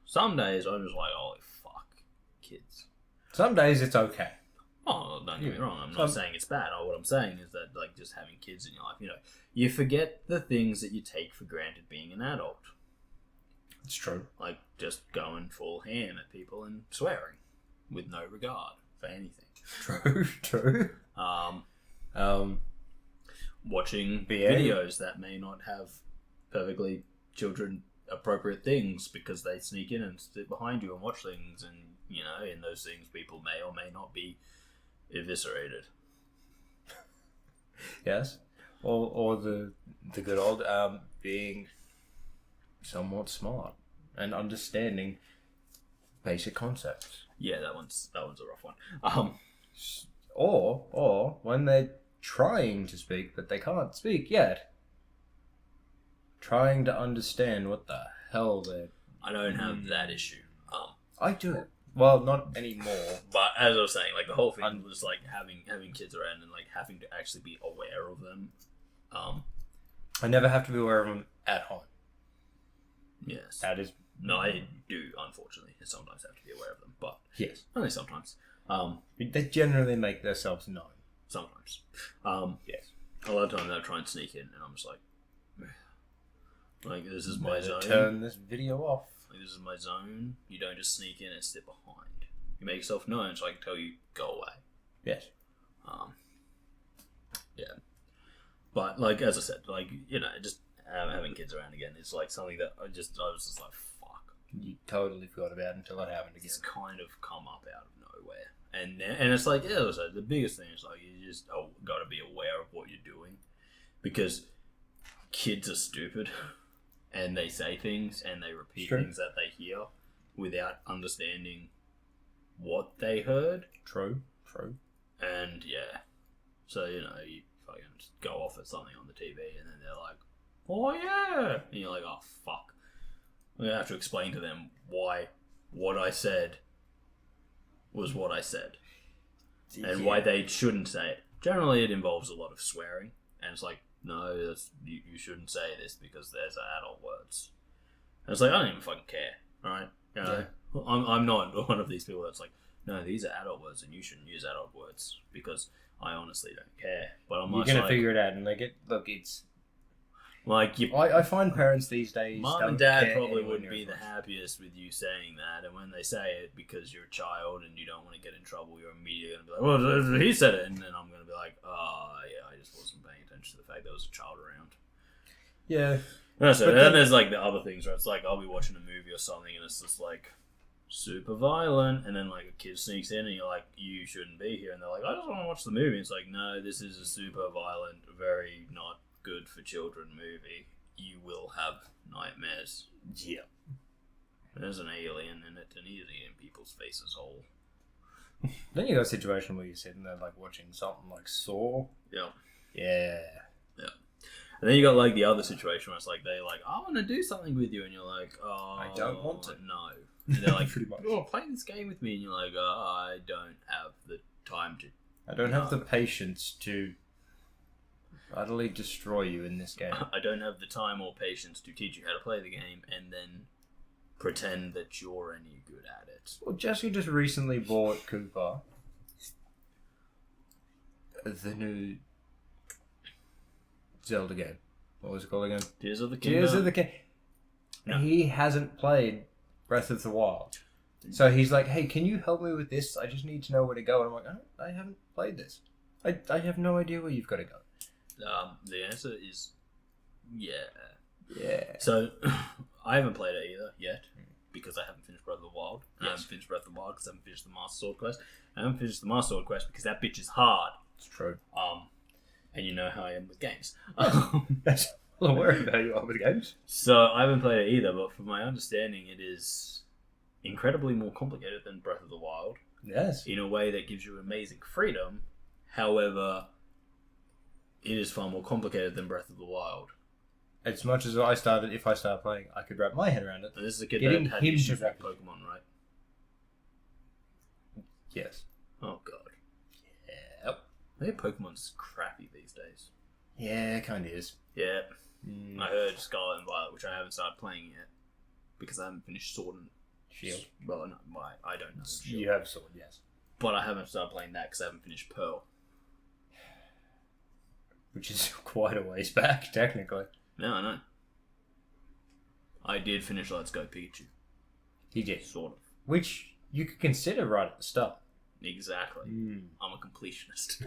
some days I'm just like, holy fuck, kids. Some days it's okay. Oh, don't get me wrong. I'm not saying it's bad. What I'm saying is that, like, just having kids in your life, you forget the things that you take for granted being an adult. It's true. Like, just going full ham at people and swearing with no regard for anything. True. Watching videos that may not have perfectly children appropriate things because they sneak in and sit behind you and watch things, and in those things people may or may not be eviscerated. Yes. Or the good old being somewhat smart and understanding basic concepts. Yeah, that one's a rough one. Or when they're trying to speak but they can't speak yet, trying to understand what the hell they're... I don't have that issue. I do. Well, not anymore. But as I was saying, like, the whole thing was like having kids around and like having to actually be aware of them. I never have to be aware of them at home. Yes. That is... No, I do, unfortunately. I sometimes have to be aware of them, but yes, only sometimes. They generally make themselves known. Sometimes. Yes. A lot of times I try and sneak in, and I'm just like, this is my zone. Turn this video off. Like, this is my zone. You don't just sneak in and sit behind. You make yourself known, so I can tell you, go away. Yes. Yeah. But, like, as I said, like, just having kids around again, it's like something that I was just like, fuck. You totally forgot about until it happened again. It's kind of come up out of nowhere. And it's like, yeah, so the biggest thing is, like, you just got to be aware of what you're doing. Because kids are stupid. And they say things and they repeat things that they hear without understanding what they heard. True. And yeah. So, you fucking just go off at something on the TV and then they're like, oh yeah. And you're like, oh fuck. I'm going to have to explain to them why what I said was what I said. And why they shouldn't say it. Generally, it involves a lot of swearing. And it's like, no, you shouldn't say this because there's adult words. And it's like, I don't even fucking care, right? I'm not one of these people that's like, no, these are adult words and you shouldn't use adult words because I honestly don't care. But I'm You're going to figure it out and it's... Like, I find parents these days... Mom and dad probably wouldn't be the happiest with you saying that, and when they say it because you're a child and you don't want to get in trouble, you're immediately going to be like, well, he said it, and then I'm going to be like, yeah, I just wasn't paying attention to the fact there was a child around. Yeah. No, so then there's like the other things where it's like, I'll be watching a movie or something, and it's just like, super violent, and then like a kid sneaks in and you're like, you shouldn't be here, and they're like, I just want to watch the movie. It's like, no, this is a super violent, very not good for children movie. You will have nightmares. Yeah. There's an alien in it and he's eating people's faces whole. Then you got a situation where you're sitting there like watching something like Saw. Yeah. Yeah. And then you got like the other situation where it's like they're like, I want to do something with you, and you're like, oh, I don't want to. No. And they're like, pretty much. Oh, play this game with me, and you're like, I don't have the time to. I don't have the patience to utterly destroy you in this game. I don't have the time or patience to teach you how to play the game and then pretend that you're any good at it. Well, Jesse just recently bought Cooper the new Zelda game. What was it called again? Tears of the Kingdom. Tears of the Kingdom. No. He hasn't played Breath of the Wild. So he's like, hey, can you help me with this? I just need to know where to go. And I'm like, I haven't played this. I have no idea where you've got to go. The answer is yeah. Yeah. So, I haven't played it either yet, because I haven't finished Breath of the Wild. Yes. I haven't finished Breath of the Wild because I haven't finished the Master Sword Quest. I haven't finished the Master Sword Quest because that bitch is hard. It's true. And you know how I am with games. That's all I'm worried about you are with games. So, I haven't played it either, but from my understanding, it is incredibly more complicated than Breath of the Wild. Yes. In a way that gives you amazing freedom. However, it is far more complicated than Breath of the Wild. as much as if I started playing, I could wrap my head around it. And this is a kid Getting that had him issues to with Pokemon, right? Yes. Oh god. Yep. Maybe Pokemon's crappy these days. Yeah, it kind of is. Yeah. I heard Scarlet and Violet, which I haven't started playing yet because I haven't finished Sword and Shield. Well, no, I don't know. Shield. You have Sword, yes. But I haven't started playing that because I haven't finished Pearl. Which is quite a ways back, technically. No, I know. I did finish Let's Go Pikachu. You did. Sort of. Which you could consider right at the start. Exactly. I'm a completionist.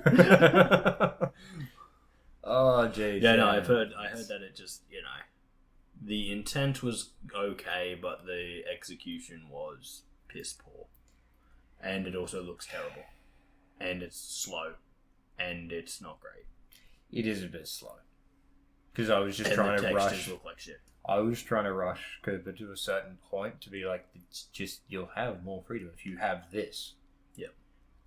Oh, jeez. Yeah, no, I heard that it just, the intent was okay, but the execution was piss poor. And it also looks terrible. And it's slow. And it's not great. It is a bit slow. Because I was just and trying the to textures rush. Look like shit. I was trying to rush Cooper to a certain point to be like, it's just, you'll have more freedom if you have this. Yep.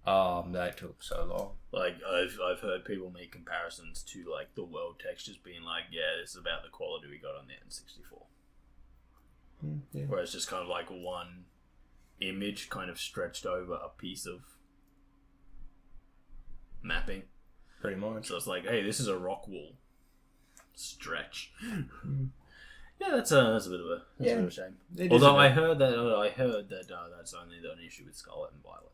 That took so long. Like, I've heard people make comparisons to, like, the world textures being like, yeah, this is about the quality we got on the N64. Yeah. Where it's just kind of like one image kind of stretched over a piece of mapping. Pretty much. So it's like, hey, this is a rock wall. Stretch. Yeah, that's a bit of a shame. Although I heard that that's only an issue with Scarlet and Violet.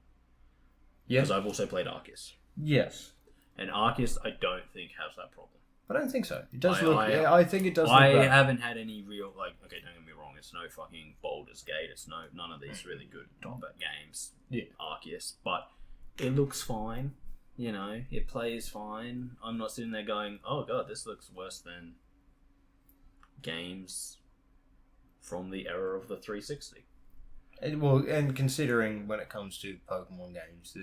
Yeah. Because I've also played Arceus. Yes. And Arceus, I don't think has that problem. I don't think so. It does I think it does look I bad. haven't had any real, like, okay, don't get me wrong, it's no fucking Baldur's Gate, it's none of these really good top-end games. Yeah. Arceus. But it looks fine. It plays fine. I'm not sitting there going, oh god, this looks worse than games from the era of the 360. And considering when it comes to Pokemon games,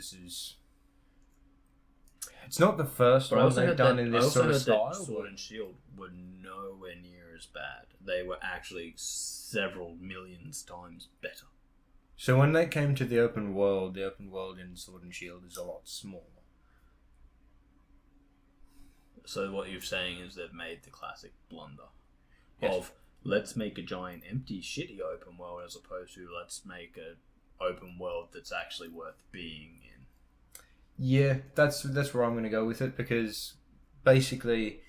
it's not the first one they've done in this sort of style. Sword and Shield were nowhere near as bad. They were actually several millions times better. So when they came to the open world in Sword and Shield is a lot smaller. So what you're saying is they've made the classic blunder Yes. of let's make a giant empty shitty open world as opposed to let's make an open world that's actually worth being in. Yeah, that's where I'm going to go with it, because basically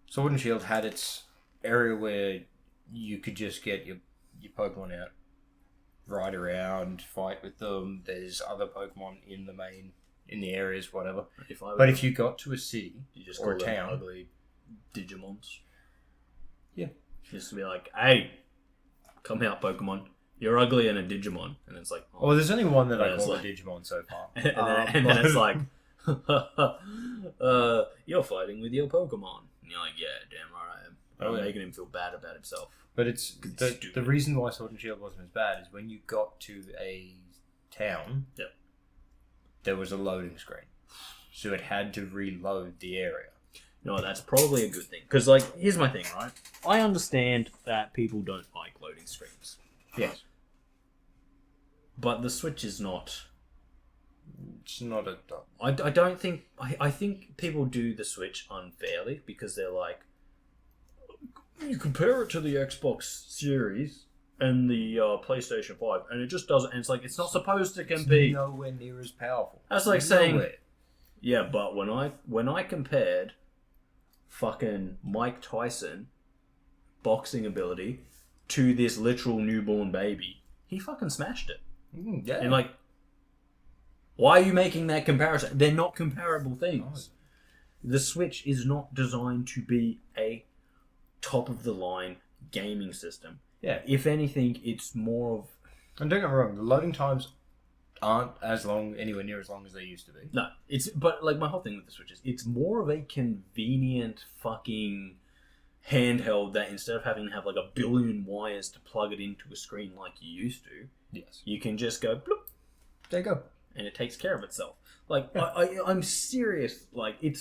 Sword and Shield had its area where you could just get your Pokemon out, ride around, fight with them. There's other Pokemon in the areas, whatever. If you got to a city you just or call a them town, ugly Digimons. Yeah. Just to be like, hey, come out, Pokemon. You're ugly and a Digimon. And it's like... Oh, there's only one that I it's call like- a Digimon so far. and then it's like, you're fighting with your Pokemon. And you're like, yeah, damn right I am. Oh, yeah. Making him feel bad about himself. But it's the reason why Sword and Shield wasn't as bad is when you got to a town, Yep. there was a loading screen. So it had to reload the area. No, that's probably a good thing. Because, like, here's my thing, right? I understand that people don't like loading screens. Yes. But the Switch is not... It's not a... I don't think... I think people do the Switch unfairly because they're like, you compare it to the Xbox Series and the PlayStation 5 and it just doesn't... And it's like, it's not supposed to compete. It's nowhere near as powerful. That's like saying... Nowhere. Yeah, but when I compared fucking Mike Tyson boxing ability to this literal newborn baby, he fucking smashed it. Yeah. And like, why are you making that comparison? They're not comparable things. The Switch is not designed to be a top of the line gaming system. Yeah. If anything, it's more of... And don't get me wrong, the loading times aren't anywhere near as long as they used to be. No, but like my whole thing with the Switch is it's more of a convenient fucking handheld that instead of having to have like a billion wires to plug it into a screen like you used to, Yes. you can just go bloop, There you go. and it takes care of itself. Like I'm serious. Like it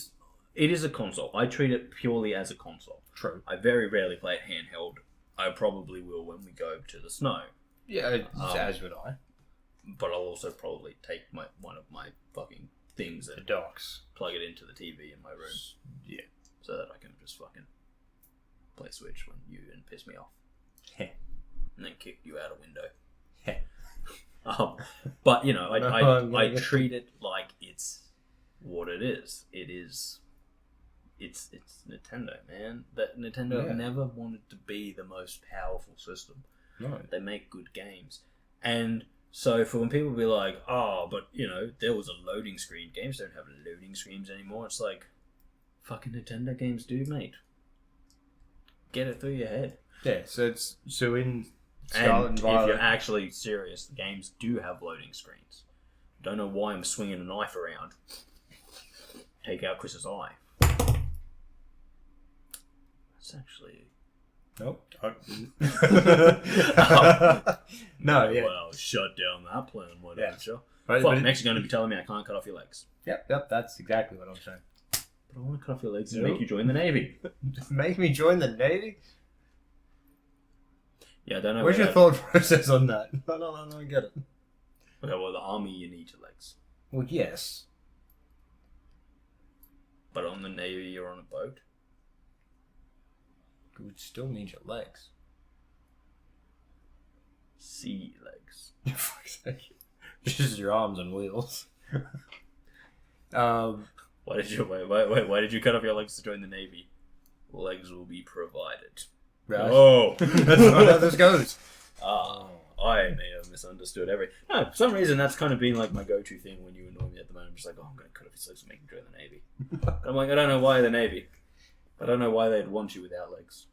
is a console. I treat it purely as a console. True. I very rarely play it handheld. I probably will when we go to the snow. Yeah, as would I. But I'll also probably take one of my fucking things The and docks. plug it into the TV in my room. Yeah. So that I can just fucking play Switch when you didn't piss me off. Yeah. And then kicked you out a window. Yeah. But, you know, I get treat it like it's what it is. It's Nintendo, man. That Nintendo never wanted to be the most powerful system. No. They make good games. And so for when people be like, oh, but, you know, there was a loading screen. Games don't have loading screens anymore. It's like, fucking Nintendo games do, mate. Get it through your head. Yeah, so in Scarlet and Violet... if you're actually serious, the games do have loading screens. Don't know why I'm swinging a knife around. Take out Kris's eye. That's actually... Nope. No, yeah. Well, shut down that plan, why don't you? But Next you're going to be telling me I can't cut off your legs. Yep, that's exactly what I'm saying. But I want to cut off your legs and make you join the Navy. Make me join the Navy? Yeah, I don't know. Where's your thought process on that? No, I get it. Okay, well, the army, you need your legs. Well, yes. But on the Navy, you're on a boat. You would still need your legs. Sea legs. Fuck's sake. Just your arms on wheels. Why did you cut off your legs to join the Navy? Legs will be provided. Right. Oh! That's not how this goes. I may have misunderstood No, for some reason that's kind of been like my go-to thing when you annoy me at the moment. I'm just like, oh, I'm going to cut off his legs and make him join the Navy. I'm like, I don't know why the Navy. I don't know why they'd want you without legs.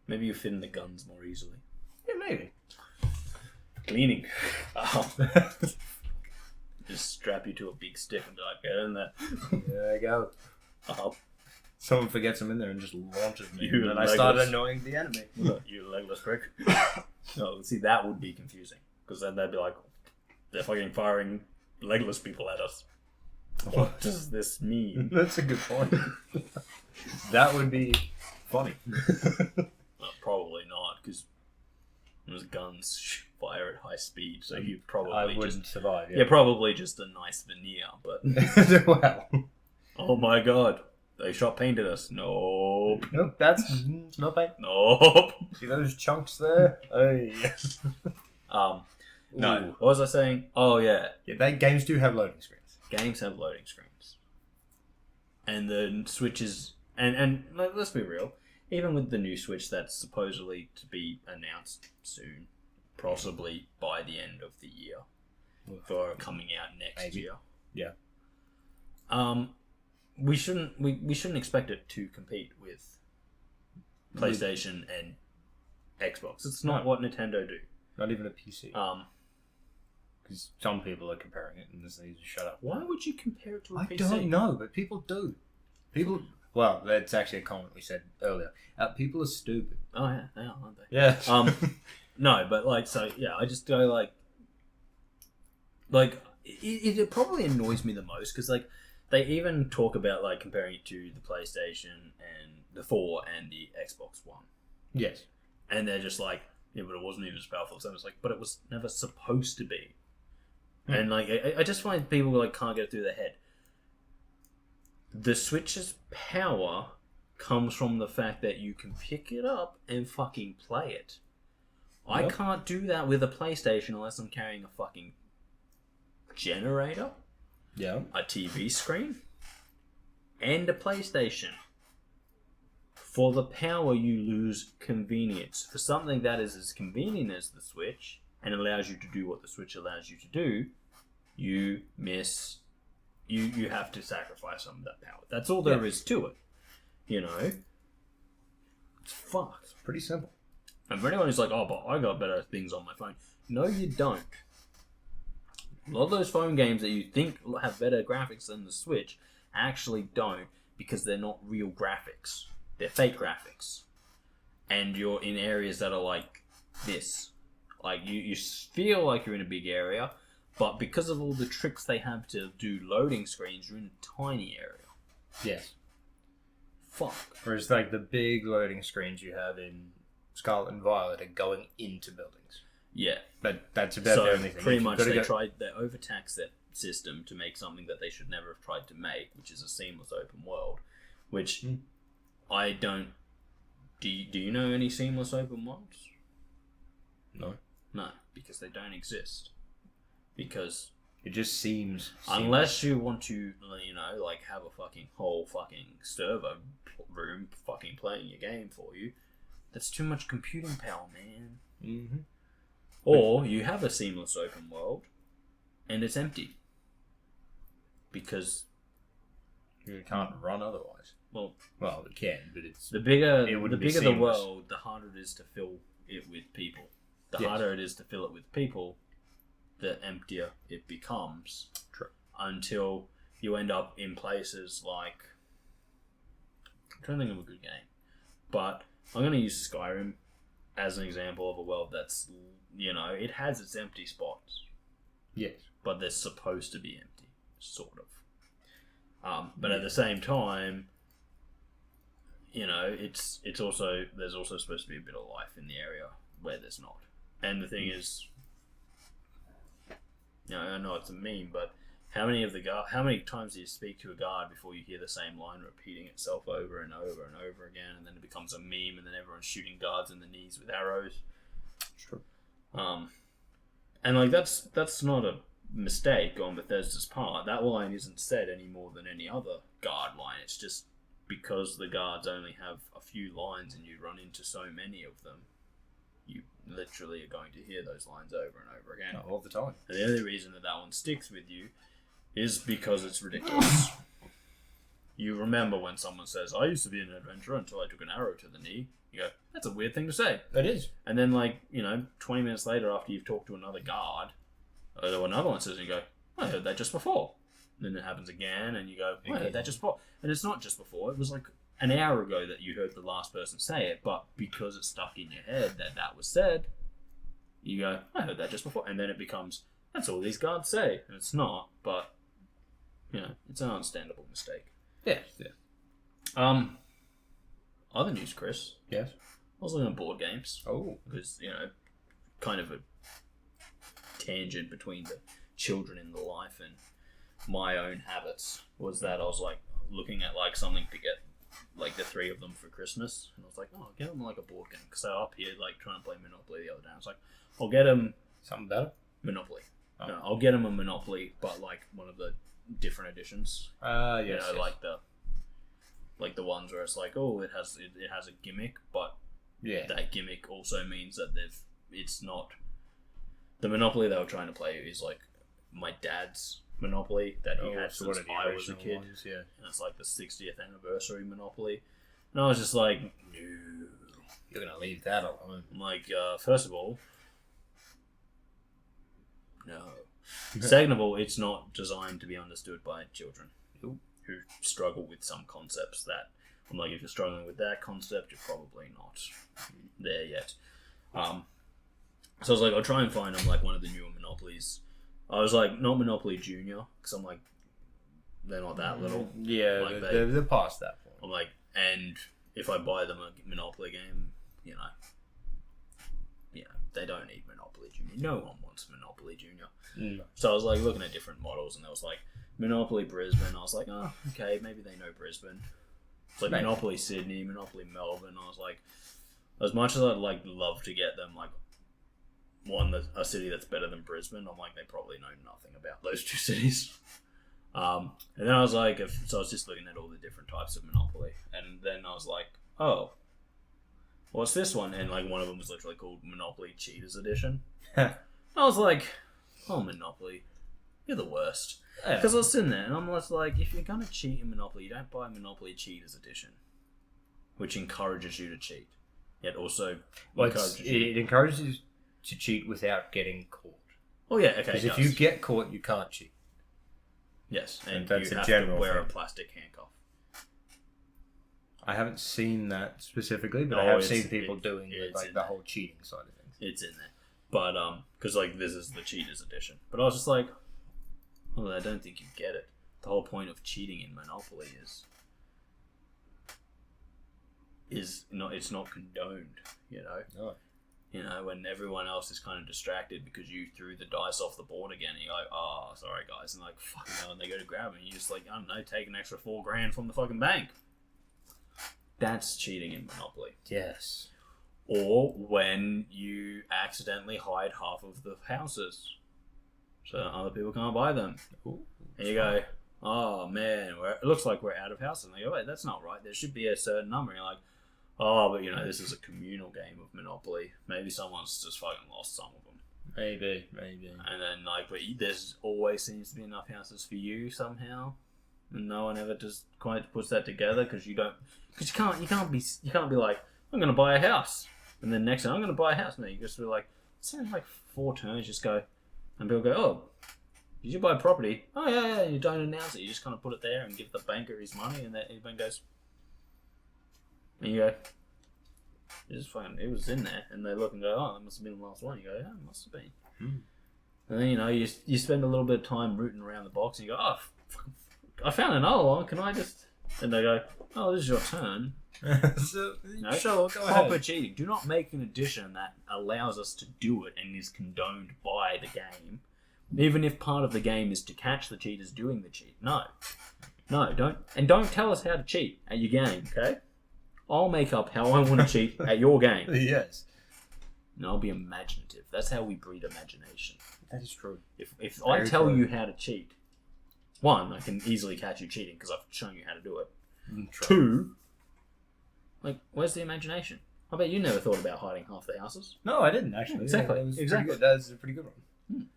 Maybe you fit in the guns more easily. Yeah, maybe. Cleaning. Just strap you to a big stick and be like, get in there. There you go. Someone forgets them in there and just launches me. You and I started annoying the enemy. You legless prick. No, see, that would be confusing. Because then they'd be like, they're fucking firing legless people at us. What does this mean? That's a good point. That would be funny. Probably not, because those guns fire at high speed, so you probably I wouldn't survive. Yeah, probably just a nice veneer, but... Well. Oh my god. They shot paint at us. Nope. Nope, that's not paint. Nope. See those chunks there? Hey. No. What was I saying? Oh, yeah. Yeah, games do have loading screens. Games have loading screens. And the Switches... And let's be real. Even with the new Switch that's supposedly to be announced soon, possibly by the end of the year, for coming out next year. Yeah. We shouldn't expect it to compete with PlayStation and Xbox. It's not what Nintendo do. Not even a PC. Because some people are comparing it and they say, shut up. Why would you compare it to a PC? I don't know, but people do. Well, that's actually a comment we said earlier. People are stupid. Oh yeah, they are, aren't they? Yeah. No, but I just go it probably annoys me the most because they even talk about comparing it to the PlayStation and the 4 and the Xbox One. Yes. And they're just like, yeah, but it wasn't even as powerful. So it's like, but it was never supposed to be. And I just find people can't get it through their head. The Switch's power comes from the fact that you can pick it up and fucking play it. Yep. I can't do that with a PlayStation unless I'm carrying a fucking generator, a TV screen, and a PlayStation. For the power, you lose convenience. For something that is as convenient as the Switch and allows you to do what the Switch allows you to do, you miss... You have to sacrifice some of that power. That's all there is to it. You know? It's fucked. Pretty simple. And for anyone who's like, oh, but I got better things on my phone. No, you don't. A lot of those phone games that you think have better graphics than the Switch actually don't, because they're not real graphics. They're fake graphics. And you're in areas that are like this. You feel like you're in a big area, but because of all the tricks they have to do loading screens, you're in a tiny area. Yes. Fuck. Whereas the big loading screens you have in Scarlet and Violet are going into buildings. Yeah. But that's about the only thing. Pretty much they overtaxed that system to make something that they should never have tried to make, which is a seamless open world. Which I don't Do you know any seamless open worlds? No. No, because they don't exist. Because it just seems unless you want to, like have a fucking whole fucking server room fucking playing your game for you, that's too much computing power, man. Mm-hmm. Or you have a seamless open world, and it's empty. Because you can't run otherwise. Well, it can, but it's the bigger the world, the harder it is to fill it with people. The harder it is to fill it with people, the emptier it becomes. True. Until you end up in places like... I'm trying to think of a good game. But I'm going to use Skyrim as an example of a world that's, it has its empty spots. Yes. But they're supposed to be empty, sort of. But at the same time, it's also... There's also supposed to be a bit of life in the area where there's not. And the thing is... I know it's a meme, but how many times do you speak to a guard before you hear the same line repeating itself over and over and over again, and then it becomes a meme, and then everyone's shooting guards in the knees with arrows? True. And like that's not a mistake on Bethesda's part. That line isn't said any more than any other guard line. It's just because the guards only have a few lines, and you run into so many of them, you literally are going to hear those lines over and over again. All the time. And the only reason that one sticks with you is because it's ridiculous. You remember when someone says, I used to be an adventurer until I took an arrow to the knee. You go, that's a weird thing to say. It is. And then 20 minutes later after you've talked to another guard, another one says, and you go, I heard that just before. And then it happens again, and you go, I heard that just before. And it's not just before, it was like an hour ago that you heard the last person say it, but because it's stuck in your head that was said, you go, I heard that just before. And then it becomes, that's all these guards say. And it's not, but, it's an understandable mistake. Yeah. Other news, Kris. Yes? I was looking at board games. Oh. Because, kind of a tangent between the children in the life and my own habits was that I was, looking at, something to get, the three of them for Christmas. And I was like, oh, I'll get them, a board game. Because they were up here, trying to play Monopoly the other day. I was like, I'll get them... Something better? Monopoly. Oh. No, I'll get them a Monopoly, but, one of the different editions. Yes. The ones where it's it has a gimmick, but that gimmick also means that it's not... The Monopoly they were trying to play is, my dad's Monopoly that he had since I was a kid. Ones, yeah. And it's the 60th anniversary Monopoly. And I was just like, no. You're going to leave that alone. I'm first of all, no. Second of all, it's not designed to be understood by children who struggle with some concepts that, I'm if you're struggling with that concept, you're probably not there yet. So I was I'll try and find them one of the newer Monopolies. I was not Monopoly Junior, because I'm they're not that little. Yeah, they're past that point. I'm and if I buy them a Monopoly game, they don't need Monopoly Junior. No one wants Monopoly Junior. No. So I was looking at different models, and there was Monopoly Brisbane. I was oh, okay, maybe they know Brisbane. It's Monopoly Sydney, Monopoly Melbourne. I was as much as I'd love to get them a city that's better than Brisbane, I'm they probably know nothing about those two cities. And then I was so I was just looking at all the different types of Monopoly, and then I was oh, what's this one? And one of them was literally called Monopoly Cheaters Edition. I was oh, Monopoly, you're the worst. Because I was sitting there and I'm just if you're gonna cheat in Monopoly, you don't buy Monopoly Cheaters Edition, which encourages you to cheat. Yet also it encourages you to cheat without getting caught. Oh yeah, okay. Because if you get caught, you can't cheat. Yes, and that's you a have general to wear thing. a plastic handcuff. I haven't seen that specifically, but I have seen people doing the whole cheating side of things. It's in there, but because this is the Cheaters Edition. But I was just I don't think you get it. The whole point of cheating in Monopoly is not. It's not condoned. No. When everyone else is kind of distracted because you threw the dice off the board again, and you're oh, sorry guys, and fucking hell, and they go to grab it, and you just I don't know, take an extra $4,000 from the fucking bank. That's cheating in Monopoly. Yes. Or when you accidentally hide half of the houses so other people can't buy them. Ooh, and you go, oh man, it looks like we're out of houses. And they go, wait, that's not right. There should be a certain number. And you're like, oh, but this is a communal game of Monopoly. Maybe someone's just fucking lost some of them. Maybe. And then, but there's always seems to be enough houses for you somehow. And no one ever just quite puts that together because you can't be like, I'm going to buy a house. And then next time, I'm going to buy a house. No, you just be like, it's only like 4 turns, just go. And people go, oh, did you buy a property? Oh, yeah, and you don't announce it. You just kind of put it there and give the banker his money, and then everyone goes, and you go, it was in there. And they look and go, oh, that must have been the last one. You go, yeah, it must have been. And then, you spend a little bit of time rooting around the box, and you go, oh, I found another one. Can I just... And they go, oh, this is your turn. Sure, go proper ahead. cheating. Do not make an addition that allows us to do it and is condoned by the game, even if part of the game is to catch the cheaters doing the cheat. No, don't tell us how to cheat at your game. Okay, I'll make up how I want to cheat at your game. Yes, and I'll be imaginative. That's how we breed imagination. that is true. If I tell you how to cheat, one, I can easily catch you cheating because I've shown you how to do it. True. 2, where's the imagination? I bet you never thought about hiding half the houses. No, I didn't actually. Exactly. That was Exactly. Pretty good. That was a pretty good one.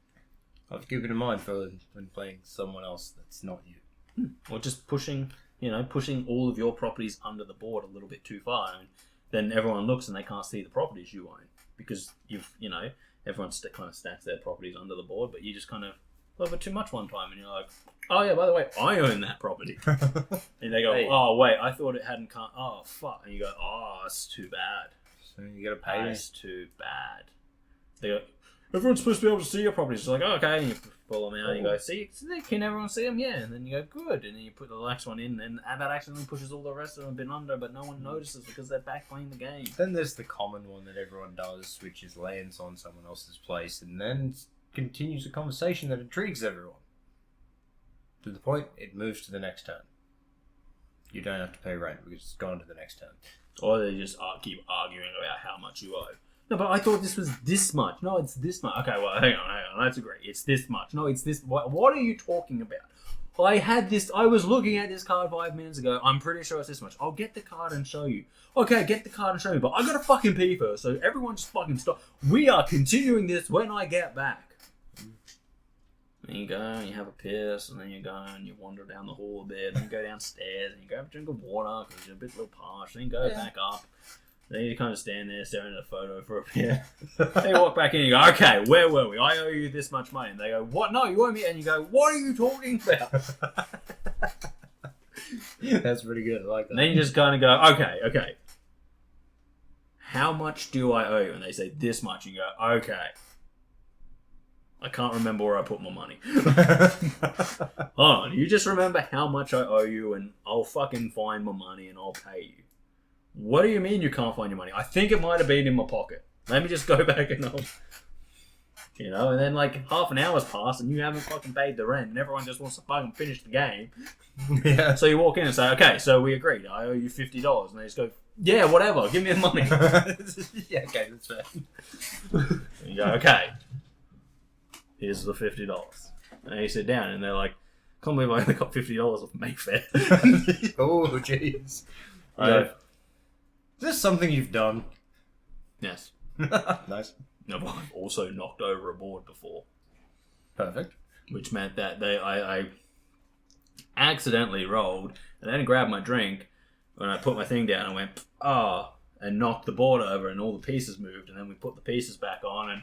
I'll have to keep it in mind for when playing someone else that's not you. Or just pushing all of your properties under the board a little bit too far, and then everyone looks and they can't see the properties you own because everyone kind of stacks their properties under the board, but you just kind of a little bit too much one time, and you're like, oh yeah, by the way, I own that property. And they go, Hey. oh wait, I thought it hadn't come. Oh fuck, and you go, oh, it's too bad. So you gotta pay me. It's too bad. They go, everyone's supposed to be able to see your properties. It's like, oh, okay, and you pull them out, and you go, see, can everyone see them? Yeah, and then you go, good, and then you put the next one in, and that accidentally pushes all the rest of them a bit under, but no one notices because they're back playing the game. Then there's the common one that everyone does, which is lands on someone else's place, and then continues a conversation that intrigues everyone. To the point, it moves to the next turn. You don't have to pay rent because it's gone to the next turn. Or they just keep arguing about how much you owe. No, but I thought this was this much. No, it's this much. Okay, well, hang on. Let's agree. It's this much. No, it's this. What are you talking about? I was looking at this card 5 minutes ago. I'm pretty sure it's this much. I'll get the card and show you. Okay, get the card and show me. But I gotta fucking pee first. So everyone just fucking stop. We are continuing this when I get back. And you go and you have a piss, and then you go and you wander down the hall a bit, and you go downstairs and you grab a drink of water because you're a bit little parched. Then you go back up. Then you kind of stand there staring at a photo for a bit. Then you walk back in and you go, okay, where were we? I owe you this much money. And they go, what? No, you owe me. And you go, what are you talking about? That's pretty good. I like that. And then you just kind of go, okay. How much do I owe you? And they say this much. You go, okay. I can't remember where I put my money. Hold on, you just remember how much I owe you and I'll fucking find my money and I'll pay you. What do you mean you can't find your money? I think it might have been in my pocket. Let me just go back and and then like half an hour's passed and you haven't fucking paid the rent and everyone just wants to fucking finish the game. Yeah. So you walk in and say, okay, so we agreed, I owe you $50. And they just go, yeah, whatever, give me the money. Yeah, okay, that's fair. And you go, okay, here's the $50. And you sit down and they're like, can't believe I only got $50 off Mayfair. Oh, jeez. Yeah. Is this something you've done? Yes. Nice. No, but I've also knocked over a board before. Perfect. Which meant that I accidentally rolled and then grabbed my drink when I put my thing down and went, and knocked the board over and all the pieces moved and then we put the pieces back on and,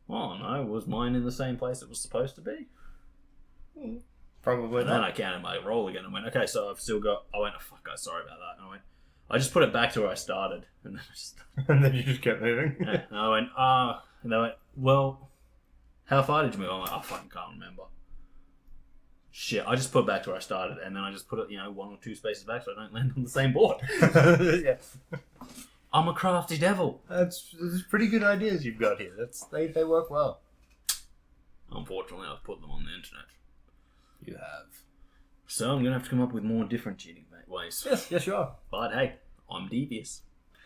oh no, was mine in the same place it was supposed to be? Probably And then I counted my roll again and went, okay, so I've still got, I went, oh fuck guys, sorry about that. And I went, I just put it back to where I started. And then And then you just kept moving. yeah. And I went, and they went, well, how far did you move? I'm like, I fucking can't remember. Shit, I just put it back to where I started, and then I just put it, 1 or 2 spaces back so I don't land on the same board. Yeah. I'm a crafty devil. That's pretty good ideas you've got here. They work well. Unfortunately, I've put them on the internet. You have. So I'm going to have to come up with more different cheating ways. Yes, you are. But hey, I'm devious.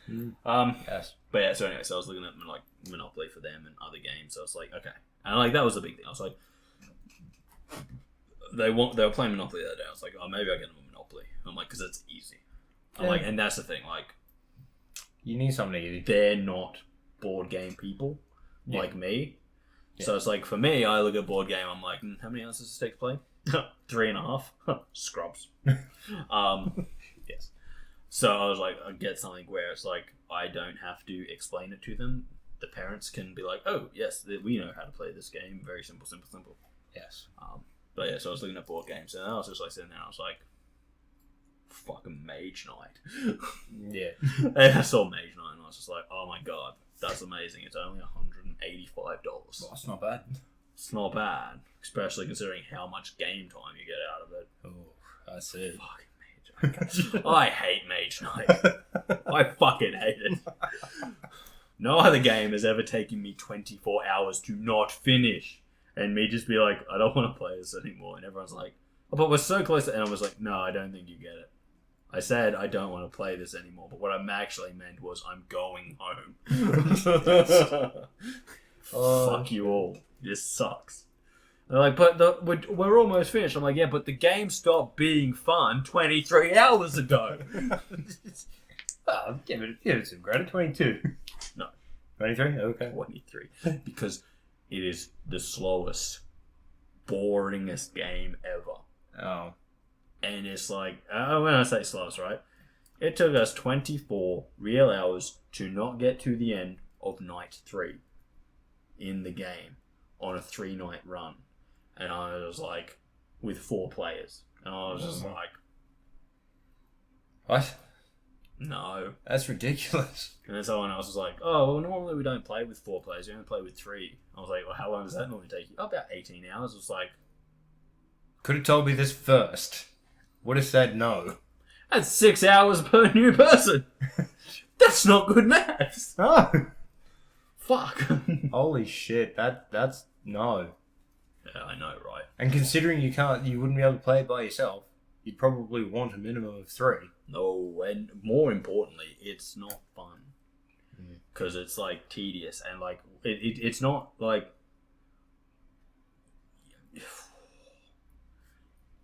Yes. But yeah, so anyway, so I was looking at like Monopoly for them and other games. So I was like, okay, and like that was the big thing. I was like, they were playing Monopoly the other day. I was like, oh, maybe I get them a Monopoly. I'm like, because it's easy. I'm like, and that's the thing. Like, you need something easy. They're not board game people like me. Yeah. So it's like for me, I look at board game. I'm like, how many hours does it take to play? 3.5. Scrubs. Yes. So I was like, I get something where it's like I don't have to explain it to them. The parents can be like, oh yes, we know how to play this game. Very simple. Yes. But yeah, so I was looking at board games, and I was just like sitting there. I was like, fucking Mage Knight. Yeah. And I saw Mage Knight, and I was just like, oh my god, that's amazing. It's only $185. Well, that's not bad. It's not bad, especially considering how much game time you get out of it. Oh, that's it. Fucking Mage Knight. I hate Mage Knight. I fucking hate it. No other game has ever taken me 24 hours to not finish. And me just be like, I don't want to play this anymore. And everyone's like, oh, but we're so close. And I was like, no, I don't think you get it. I said I don't want to play this anymore. But what I actually meant was I'm going home. Fuck you all. This sucks. They're like, but we're almost finished. I'm like, yeah, but the game stopped being fun 23 hours ago. Give it some credit. 22. No. 23? Okay. 23. Because it is the slowest, boringest game ever. Oh. And it's like, when I say slowest, right? It took us 24 real hours to not get to the end of night 3 in the game on a 3-night run. And I was like, with 4 players. And I was just like, what? No. That's ridiculous. And then someone else was like, oh, well, normally we don't play with 4 players, we only play with 3. I was like, well, how long does that normally take you? Oh, about 18 hours. It was like, could have told me this first. Would have said no. That's 6 hours per new person. That's not good maths. No. Fuck. Holy shit. That's no. Yeah, I know, right? And considering you wouldn't be able to play it by yourself, you'd probably want a minimum of 3. No, and more importantly, it's not fun. Because it's like tedious and like it's not like.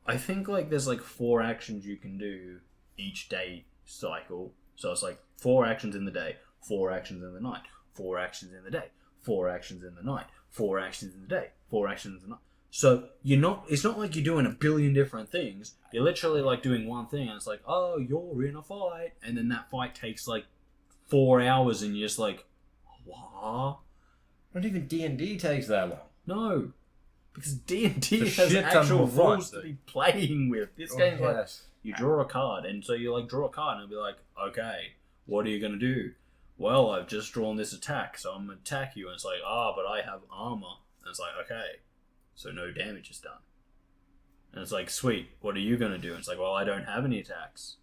I think like there's like 4 actions you can do each day cycle. So it's like 4 actions in the day, 4 actions in the night, 4 actions in the day, 4 actions in the night, 4 actions in the day, 4 actions in the night. So it's not like you're doing a billion different things. You're literally like doing one thing and it's like, oh, you're in a fight. And then that fight takes like 4 hours and you're just like, what? Not even D&D takes that long. No. Because D&D has actual rules to be playing with. This game's like, you draw a card, and so you like draw a card, and it'll be like, okay, what are you going to do? Well, I've just drawn this attack, so I'm going to attack you. And it's like, but I have armor. And it's like, okay, so no damage is done. And it's like, sweet, what are you going to do? And it's like, well, I don't have any attacks.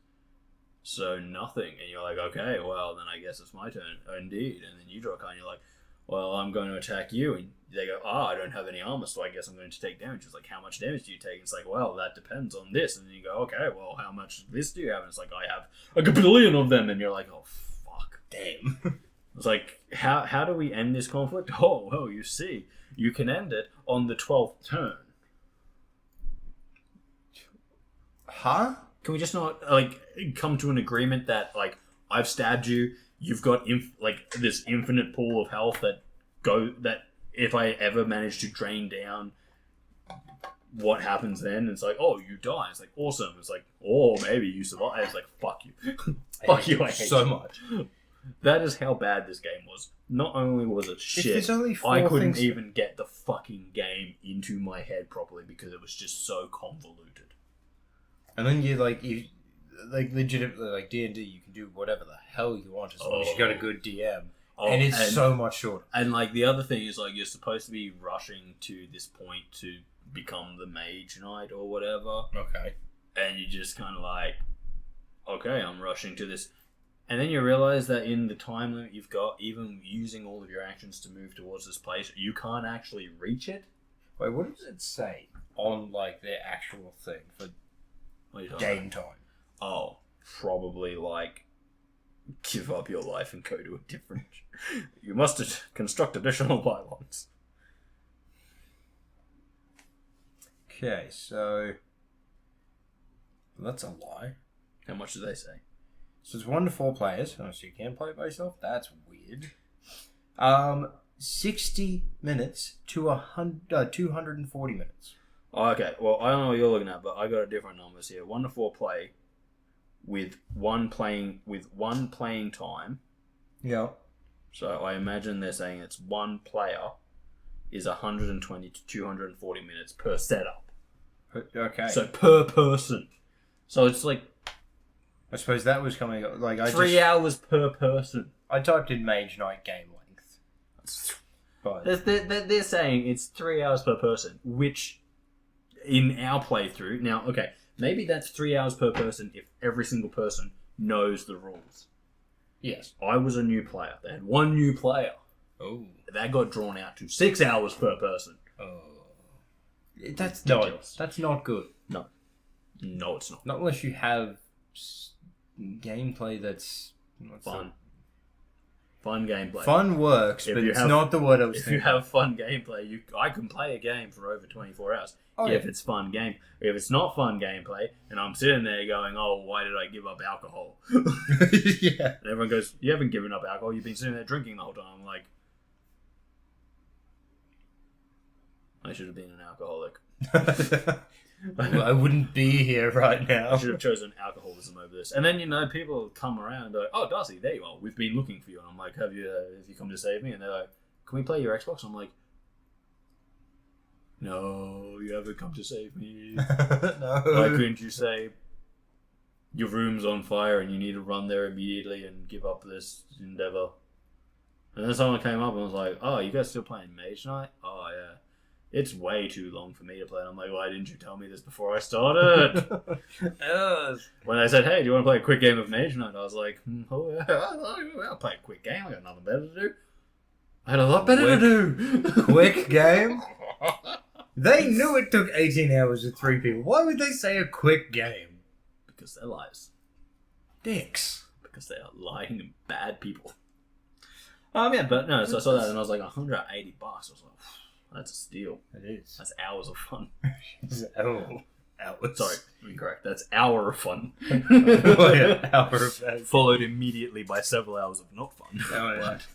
So nothing. And you're like, okay, well, then I guess it's my turn. Indeed. And then you draw a card, and you're like, well, I'm going to attack you. And they go, I don't have any armor, so I guess I'm going to take damage. It's like, how much damage do you take? It's like, well, that depends on this. And then you go, okay, well, how much of this do you have? And it's like, I have a gabillion of them. And you're like, oh, fuck. Damn. It's like, how do we end this conflict? Oh, well, you see, you can end it on the 12th turn. Huh? Can we just not, like, come to an agreement that, like, I've stabbed you, you've got, this infinite pool of health that if I ever manage to drain down, what happens then? It's like, oh, you die. It's like, awesome. It's like, oh, maybe you survive. It's like, fuck you. Fuck you, I hate so you. Much. That is how bad this game was. Not only was it shit, only 4 I couldn't even get the fucking game into my head properly because it was just so convoluted. And then you legitimately, like D&D, you can do whatever the hell you want as long as you got a good DM. And it's so much shorter. And like the other thing is like you're supposed to be rushing to this point to become the Mage Knight or whatever. Okay. And you just kind of like, okay, I'm rushing to this. And then you realize that in the time limit you've got, even using all of your actions to move towards this place, you can't actually reach it. Wait, what does it say on like their actual thing for game time? Oh, probably like give up your life and go to a different... You must construct additional pylons. Okay, so... That's a lie. How much do they say? So it's 1 to 4 players. Oh, so you can play it by yourself? That's weird. 60 minutes to 240 minutes. Oh, okay, well, I don't know what you're looking at, but I got a different numbers here. 1 to 4 play with one playing time. Yeah. So I imagine they're saying it's one player is 120 to 240 minutes per setup. Okay. So per person. So it's like I suppose that was coming up. Like 3 hours per person. I typed in Mage Knight game length. But They're saying it's 3 hours per person, which in our playthrough... Now, okay, maybe that's 3 hours per person if every single person knows the rules. yes. I was a new player. They had one new player. Oh. That got drawn out to 6 hours per person. Oh. That's ridiculous. That's not good. No. No, it's not. Not unless you have gameplay that's Fun. Fun gameplay. Fun works, If but you it's have- not the word I was If thinking. you have fun gameplay, I can play a game for over 24 hours. Oh, If yeah. it's fun game. If it's not fun gameplay, and I'm sitting there going, oh, why did I give up alcohol? Yeah. And everyone goes, you haven't given up alcohol, you've been sitting there drinking the whole time. I'm like, I should have been an alcoholic. Well, I wouldn't be here right now. I should have chosen alcoholism over this. And then, people come around and go, oh, Darcy, there you are. We've been looking for you. And I'm like, have you come to save me? And they're like, can we play your Xbox? I'm like, no, you haven't come to save me. No. Why couldn't you say your room's on fire and you need to run there immediately and give up this endeavor? And then someone came up and was like, oh, you guys still playing Mage Knight? Oh, yeah. It's way too long for me to play. And I'm like, why didn't you tell me this before I started? When they said, hey, do you want to play a quick game of Mage Knight? I was like, oh, yeah, I'll play a quick game. I got nothing better to do. I had a lot better to do. Quick game? They knew it took 18 hours with 3 people. Why would they say a quick game? Because they're liars. Dicks. Because they are lying and bad people. Yeah, but no, so I saw that and I was like, $180. I was like, that's a steal. It is. That's hours of fun. Oh. Hours. Sorry, incorrect. That's hour of fun. Oh, yeah. Hour of fun. Followed immediately by several hours of not fun. Oh, yeah. But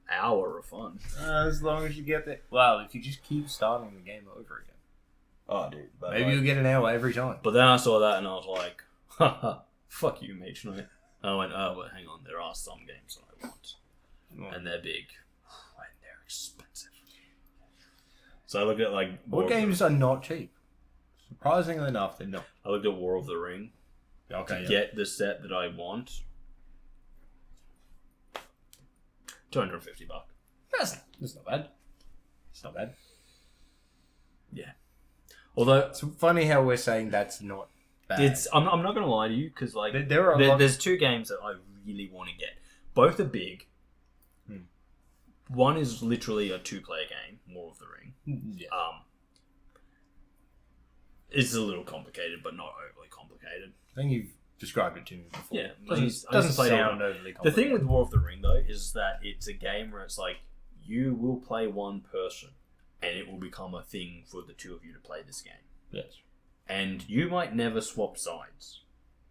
hour of fun. As long as you get there. Well, if you just keep starting the game over again. Oh, dude. But Maybe you'll get an hour every time. But then I saw that and I was like, haha, fuck you, Mage Knight. And I went, oh, but hang on, there are some games that I want. And they're big. And they're expensive. So I looked at What games are not cheap? Surprisingly enough, they're not. I looked at War of the Ring Okay, to get the set that I want. $250. That's not bad. It's not bad. Yeah. Although It's funny how we're saying that's not bad. I'm not going to lie to you because There are a lot... there's 2 games that I really want to get. Both are big. One is literally a 2-player game, War of the Ring. Yeah. It's a little complicated, but not overly complicated. I think you've described it to me before. Yeah, Doesn't sound overly complicated. The thing with War of the Ring, though, is that it's a game where it's like, you will play one person, and it will become a thing for the 2 of you to play this game. Yes. And you might never swap sides.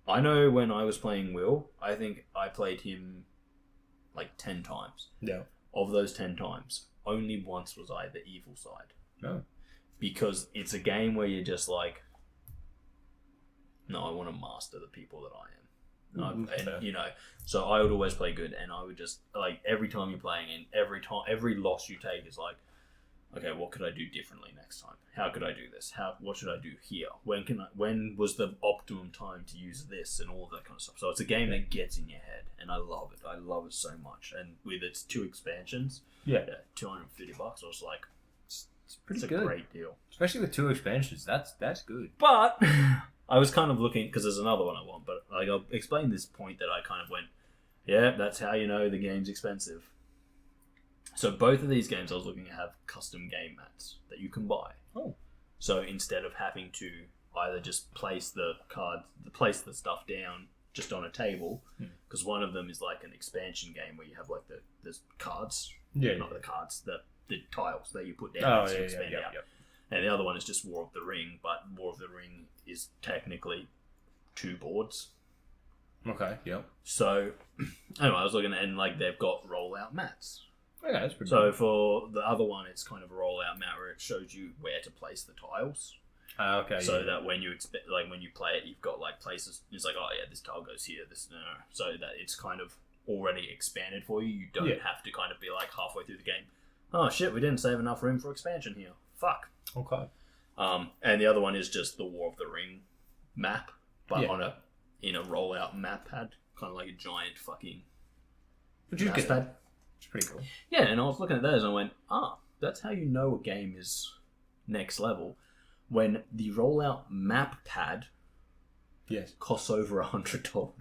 I know when I was playing Will, I think I played him 10 times. Yeah. Of those 10 times, only once was I the evil side. No. Because it's a game where you're just like, no, I want to master the people that I am. So I would always play good, and I would just, every time you're playing, and every loss you take is like, okay, what could I do differently next time? How could I do this? What should I do here? When was the optimum time to use this, and all that kind of stuff? So it's a game that gets in your head, and I love it. I love it so much. And with its 2 expansions, $250, I was like, It's pretty it's good. a great deal. Especially with 2 expansions. That's good. But I was kind of looking, because there's another one I want, but I'll explain this point that I kind of went, yeah, that's how you know the game's expensive. So both of these games I was looking at have custom game mats that you can buy. Oh. So instead of having to either just place the stuff down just on a table, because one of them is like an expansion game where you have like there's cards, not the cards, the tiles that you put down to expand out. And the other one is just War of the Ring, but War of the Ring is technically 2 boards. Okay, yep. So, anyway, I was looking at, and like they've got rollout mats. Okay, that's pretty So for the other one, it's kind of a rollout mat where it shows you where to place the tiles. Okay. So that when you when you play it, you've got like places. It's like, oh yeah, this tile goes here. This so that it's kind of already expanded for you. You don't have to kind of be like halfway through the game. Oh shit, we didn't save enough room for expansion here. Fuck. Okay. And the other one is just the War of the Ring map, but in a rollout map pad, kind of like a giant fucking. Would you get pad? It's pretty cool. Yeah, and I was looking at those and I went, that's how you know a game is next level. When the rollout map pad costs over $100.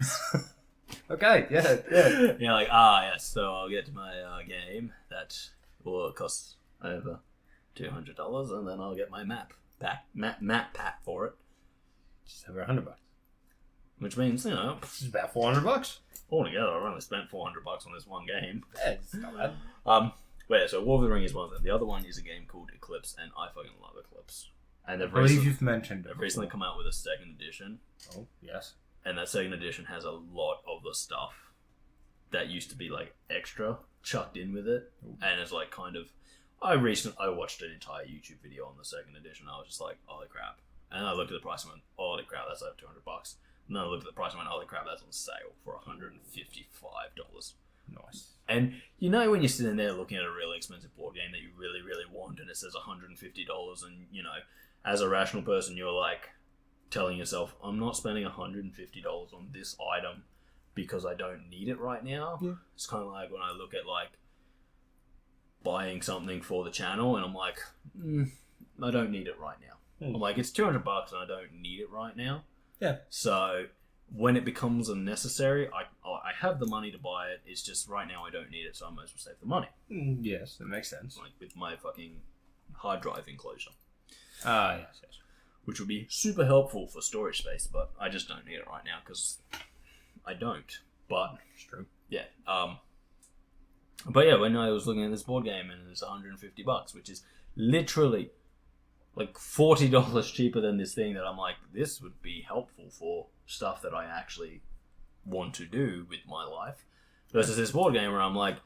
Okay, yeah. You're like, yes, so I'll get to my game that will cost over $200 and then I'll get my map pack for it. Just over $100. Which means, it's about $400. Altogether, I've only spent $400 on this one game. Yeah, it's not bad. So War of the Ring is one of them. The other one is a game called Eclipse, and I fucking love Eclipse. And I believe you've mentioned it. They've recently come out with a second edition. Oh, yes. And that second edition has a lot of the stuff that used to be like extra chucked in with it. Ooh. And it's like kind of... I watched an entire YouTube video on the second edition. I was just like, holy crap. And I looked at the price and went, holy crap, that's over $200. And then I looked at the price and went, holy crap, that's on sale for $155. Nice. And you know when you're sitting there looking at a really expensive board game that you really, really want and it says $150 and, as a rational person, you're like telling yourself, I'm not spending $150 on this item because I don't need it right now. Yeah. It's kind of like when I look at like buying something for the channel and I'm like, I don't need it right now. I'm like, it's $200 and I don't need it right now. Yeah. So when it becomes unnecessary, I have the money to buy it. It's just right now I don't need it, so I might as well save the money. Yes, that makes sense. Like with my fucking hard drive enclosure. Yes. Which would be super helpful for storage space, but I just don't need it right now because I don't. But it's true. Yeah. But yeah, when I was looking at this board game and it's $150, which is literally like $40 cheaper than this thing that I'm like, this would be helpful for stuff that I actually want to do with my life. Versus this board game where I'm like,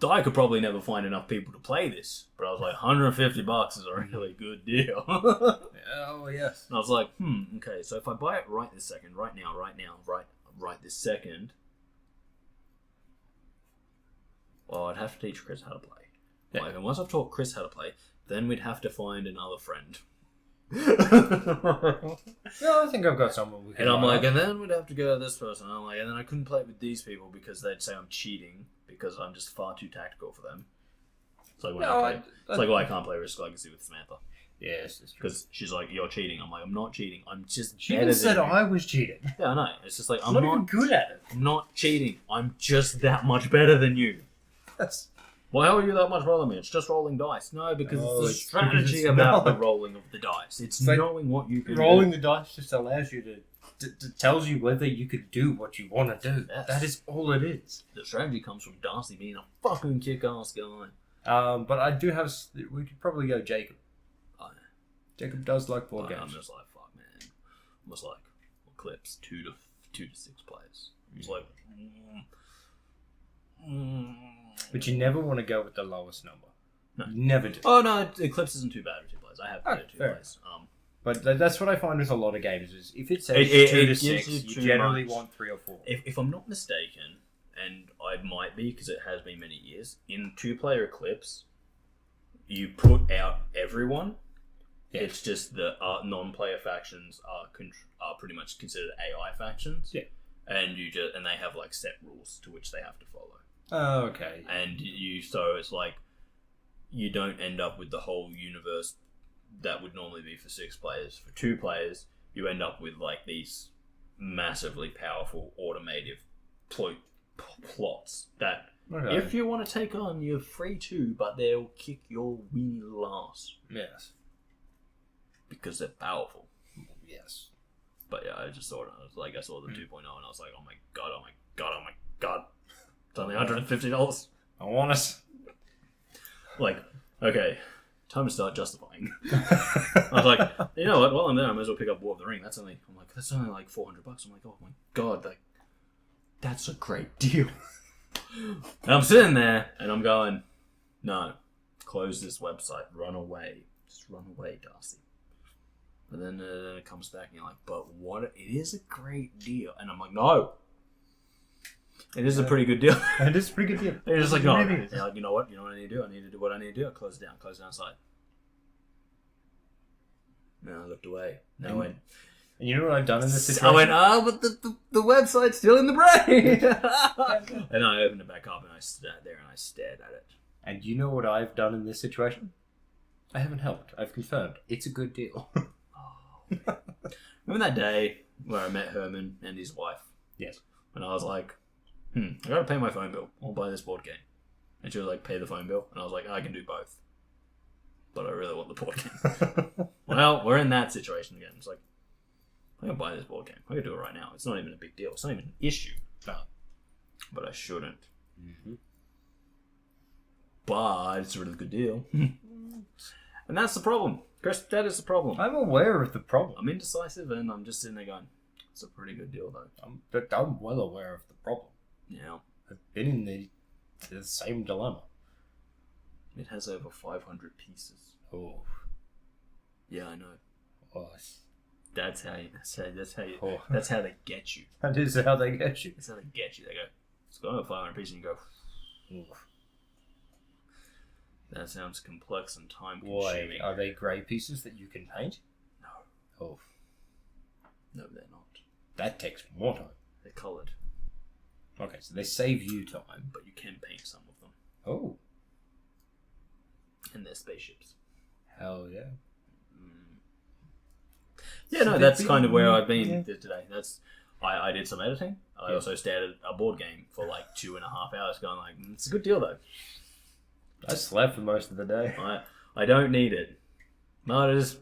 I could probably never find enough people to play this. But I was like, $150 is a really good deal. Oh, yes. And I was like, okay, so if I buy it right this second, right this second, well, I'd have to teach Kris how to play. Yeah. Like, and once I've taught Kris how to play, then we'd have to find another friend. No, I think I've got someone we can. And I'm like, and then we'd have to go to this person. And I'm like, and then I couldn't play it with these people because they'd say I'm cheating because I'm just far too tactical for them. It's like when it's like, well, I can't play Risk Legacy with Samantha. Yes, it's true. Because she's like, you're cheating. I'm like, I'm not cheating. I'm just She even said I was cheating. Yeah, I know. It's just like, I'm not even good at it. I'm not cheating. I'm just that much better than you. Why are you that much better than me? It's just rolling dice. No, because it's the strategy about the rolling of the dice. It's like knowing what you can do. Rolling the dice just allows you to tells you whether you could do what you want to do. Yes. That is all it is. The strategy comes from Darcy being a fucking kick-ass guy. But I do have... We could probably go Jacob. Oh, yeah. Jacob does like board games. I'm just like, fuck, man. I'm just like, clips 2 to 6 players. It's like... But you never want to go with the lowest number. No. You never do. Oh, no, Eclipse isn't too bad with 2 players. I have played 2 players. But that's what I find with a lot of games is if it says 2 to 6, you generally want 3 or 4. If I'm not mistaken, and I might be because it has been many years, in 2-player Eclipse, you put out everyone. Yeah. It's just the non-player factions are pretty much considered AI factions. Yeah. And they have like set rules to which they have to follow. Oh, okay. And so it's like you don't end up with the whole universe that would normally be for 6 players. For 2 players, you end up with like these massively powerful automated plots that if you want to take on, you're free to, but they'll kick your wee ass. Yes. Because they're powerful. Yes. But yeah, I just saw it. I saw the 2.0 and I was like, oh my god, oh my god, oh my god. It's only $150. I want it. Like, okay, time to start justifying. I was like, you know what? While I'm there, I might as well pick up War of the Ring. That's only like $400. I'm like, oh my god, that's a great deal. And I'm sitting there and I'm going, no, close this website, run away, just run away, Darcy. But then it comes back and you're like, but what? It is a great deal. And I'm like, no. It is a pretty good deal. It is a pretty good deal. It's just like, no. Really like, you know what? You know what I need to do? I need to do what I need to do. I close down site. No, I looked away. No, I went. And you know what I've done in this situation? I went, but the website's still in the brain. And I opened it back up and I sat there and I stared at it. And you know what I've done in this situation? I haven't helped. I've confirmed. It's a good deal. Remember that day where I met Herman and his wife? Yes. And I was like, I gotta pay my phone bill. I'll buy this board game. And she was like, pay the phone bill. And I was like, I can do both. But I really want the board game. Well, we're in that situation again. It's like, I'm gonna buy this board game. I can do it right now. It's not even a big deal. It's not even an issue. No. But I shouldn't. Mm-hmm. But it's a really good deal. And that's the problem. Kris, that is the problem. I'm aware of the problem. I'm indecisive and I'm just sitting there going, it's a pretty good deal though. I'm well aware of the problem. Yeah. I've been in the same dilemma. It has over 500 pieces. Oh. Yeah, I know. Oh. That's how they get you. That is how they get you. That's how they get you. They go, it's got over 500 pieces and you go, Oof. That sounds complex and time Why? consuming. Are they grey pieces that you can paint? No. Oh. No, they're not. That takes more time. They're coloured. Okay, so they save you time. But you can paint some of them. Oh. And they're spaceships. Hell yeah. Yeah, no, that's kind of where I've been today. I did some editing. I also started a board game for like 2.5 hours going like, it's a good deal though. I slept for most of the day. I don't need it. No, it's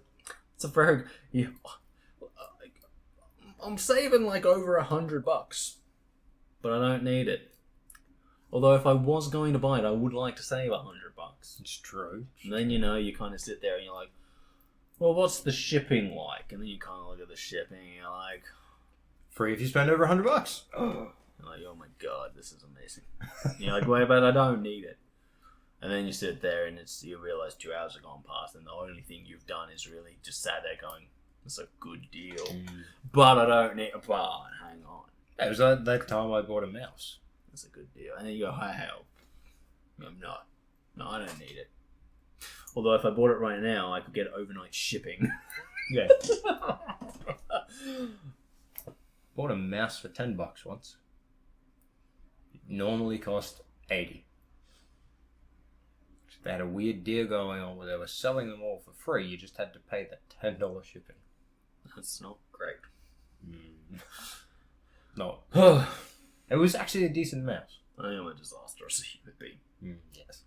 a very... I'm saving like over $100, but I don't need it. Although if I was going to buy it, I would like to save $100. It's true. And then, you kind of sit there and you're like, well, what's the shipping like? And then you kind of look at the shipping and you're like... Free if you spend over $100. You're like, oh my god, this is amazing. And you're like, wait, but I don't need it. And then you sit there and you realise 2 hours have gone past and the only thing you've done is really just sat there going, it's a good deal. But I don't need a bar. Hang on. It was like that time I bought a mouse. It's a good deal. And then you go, hey, help. I'm not. No, I don't need it. Although if I bought it right now, I could get overnight shipping. Yeah. Bought a mouse for $10 once. It normally cost $80. They had a weird deal going on where they were selling them all for free. You just had to pay the $10 shipping. That's not great. No. It was actually a decent mouse. I am a disastrous human being. Yes.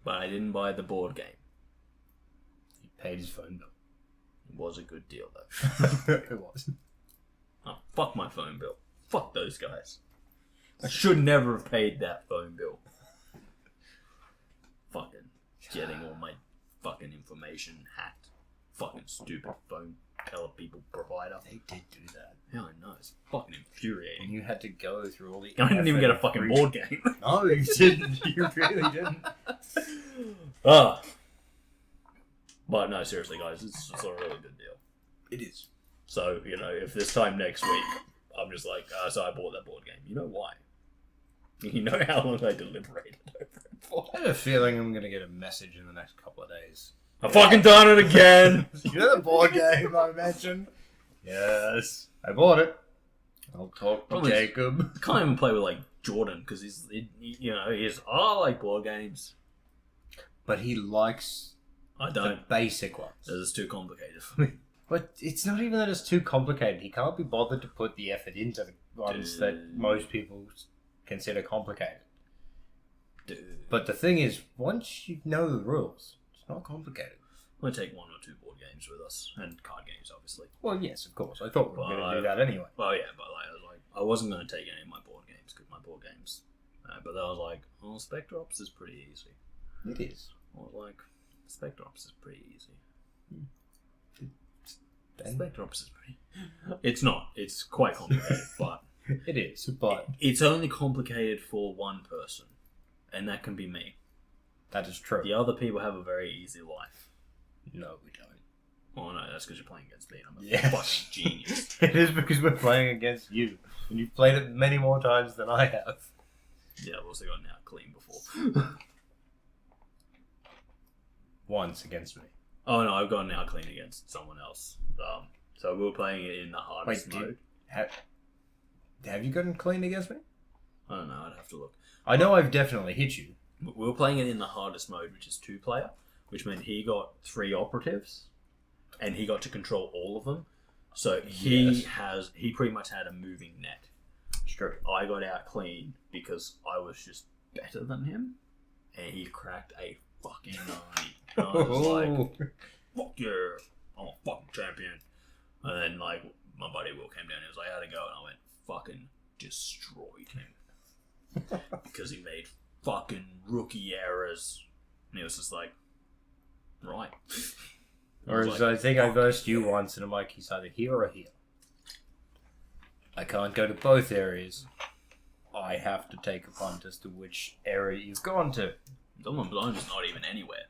But I didn't buy the board game. He paid his phone bill. It was a good deal though. It was. Oh, fuck my phone bill. Fuck those guys. I should never have paid that phone bill. Fucking getting all my fucking information hacked. Fucking stupid phone people provider. They did do that. Yeah, I know. It's fucking infuriating. And you had to go through all the... I didn't even get a fucking board game. No, you didn't. You really didn't. But no, seriously, guys, it's a really good deal. It is. So, if this time next week, I'm just like, so I bought that board game. You know why? You know how long I deliberated over it for? I have a feeling I'm going to get a message in the next couple of days. I've fucking done it again! You know the board game I mentioned? Yes. I bought it. I'll talk to Jacob. I can't even play with, Jordan, because I like board games. But he likes I don't. the basic ones. It's too complicated for me. But it's not even that it's too complicated. He can't be bothered to put the effort into the ones that most people consider complicated. Dude. But the thing is, once you know the rules, it's not complicated. We'll take 1 or 2 board games with us, and card games, obviously. Well, yes, of course. I thought we were going to do that anyway. Well, yeah, but I wasn't going to take any of my board games, because my board games. But I was like, oh, Spectrops is pretty easy. It is. I was like, Spectrops is pretty easy. Spectrops is pretty... It's not. It's quite complicated, but... It is, but... It's only complicated for one person, and that can be me. That is true. The other people have a very easy life. No, we don't. Oh no, that's because you're playing against me. I'm a Yeah. fucking genius. It is because we're playing against you. And you've played it many more times than I have. Yeah, I've also gotten out clean before. Once against me. Oh no, I've gotten out clean against someone else. So we were playing it in the hardest mode. Have you gotten clean against me? I don't know, I'd have to look. I know I've definitely hit you. We were playing it in the hardest mode, which is 2-player, which meant he got 3 operatives, and he got to control all of them. So he pretty much had a moving net. It's true. I got out clean because I was just better than him, and he cracked a fucking 90. And I was like, fuck yeah, I'm a fucking champion. And then like my buddy Will came down, he was like, how'd it go? And I went, fucking destroyed him. Because he made fucking rookie errors. And he was just like, right. Whereas I think I versed you once, and I'm like, he's either here or here. I can't go to both areas. I have to take a punt as to which area you've gone to. I'm just not even anywhere.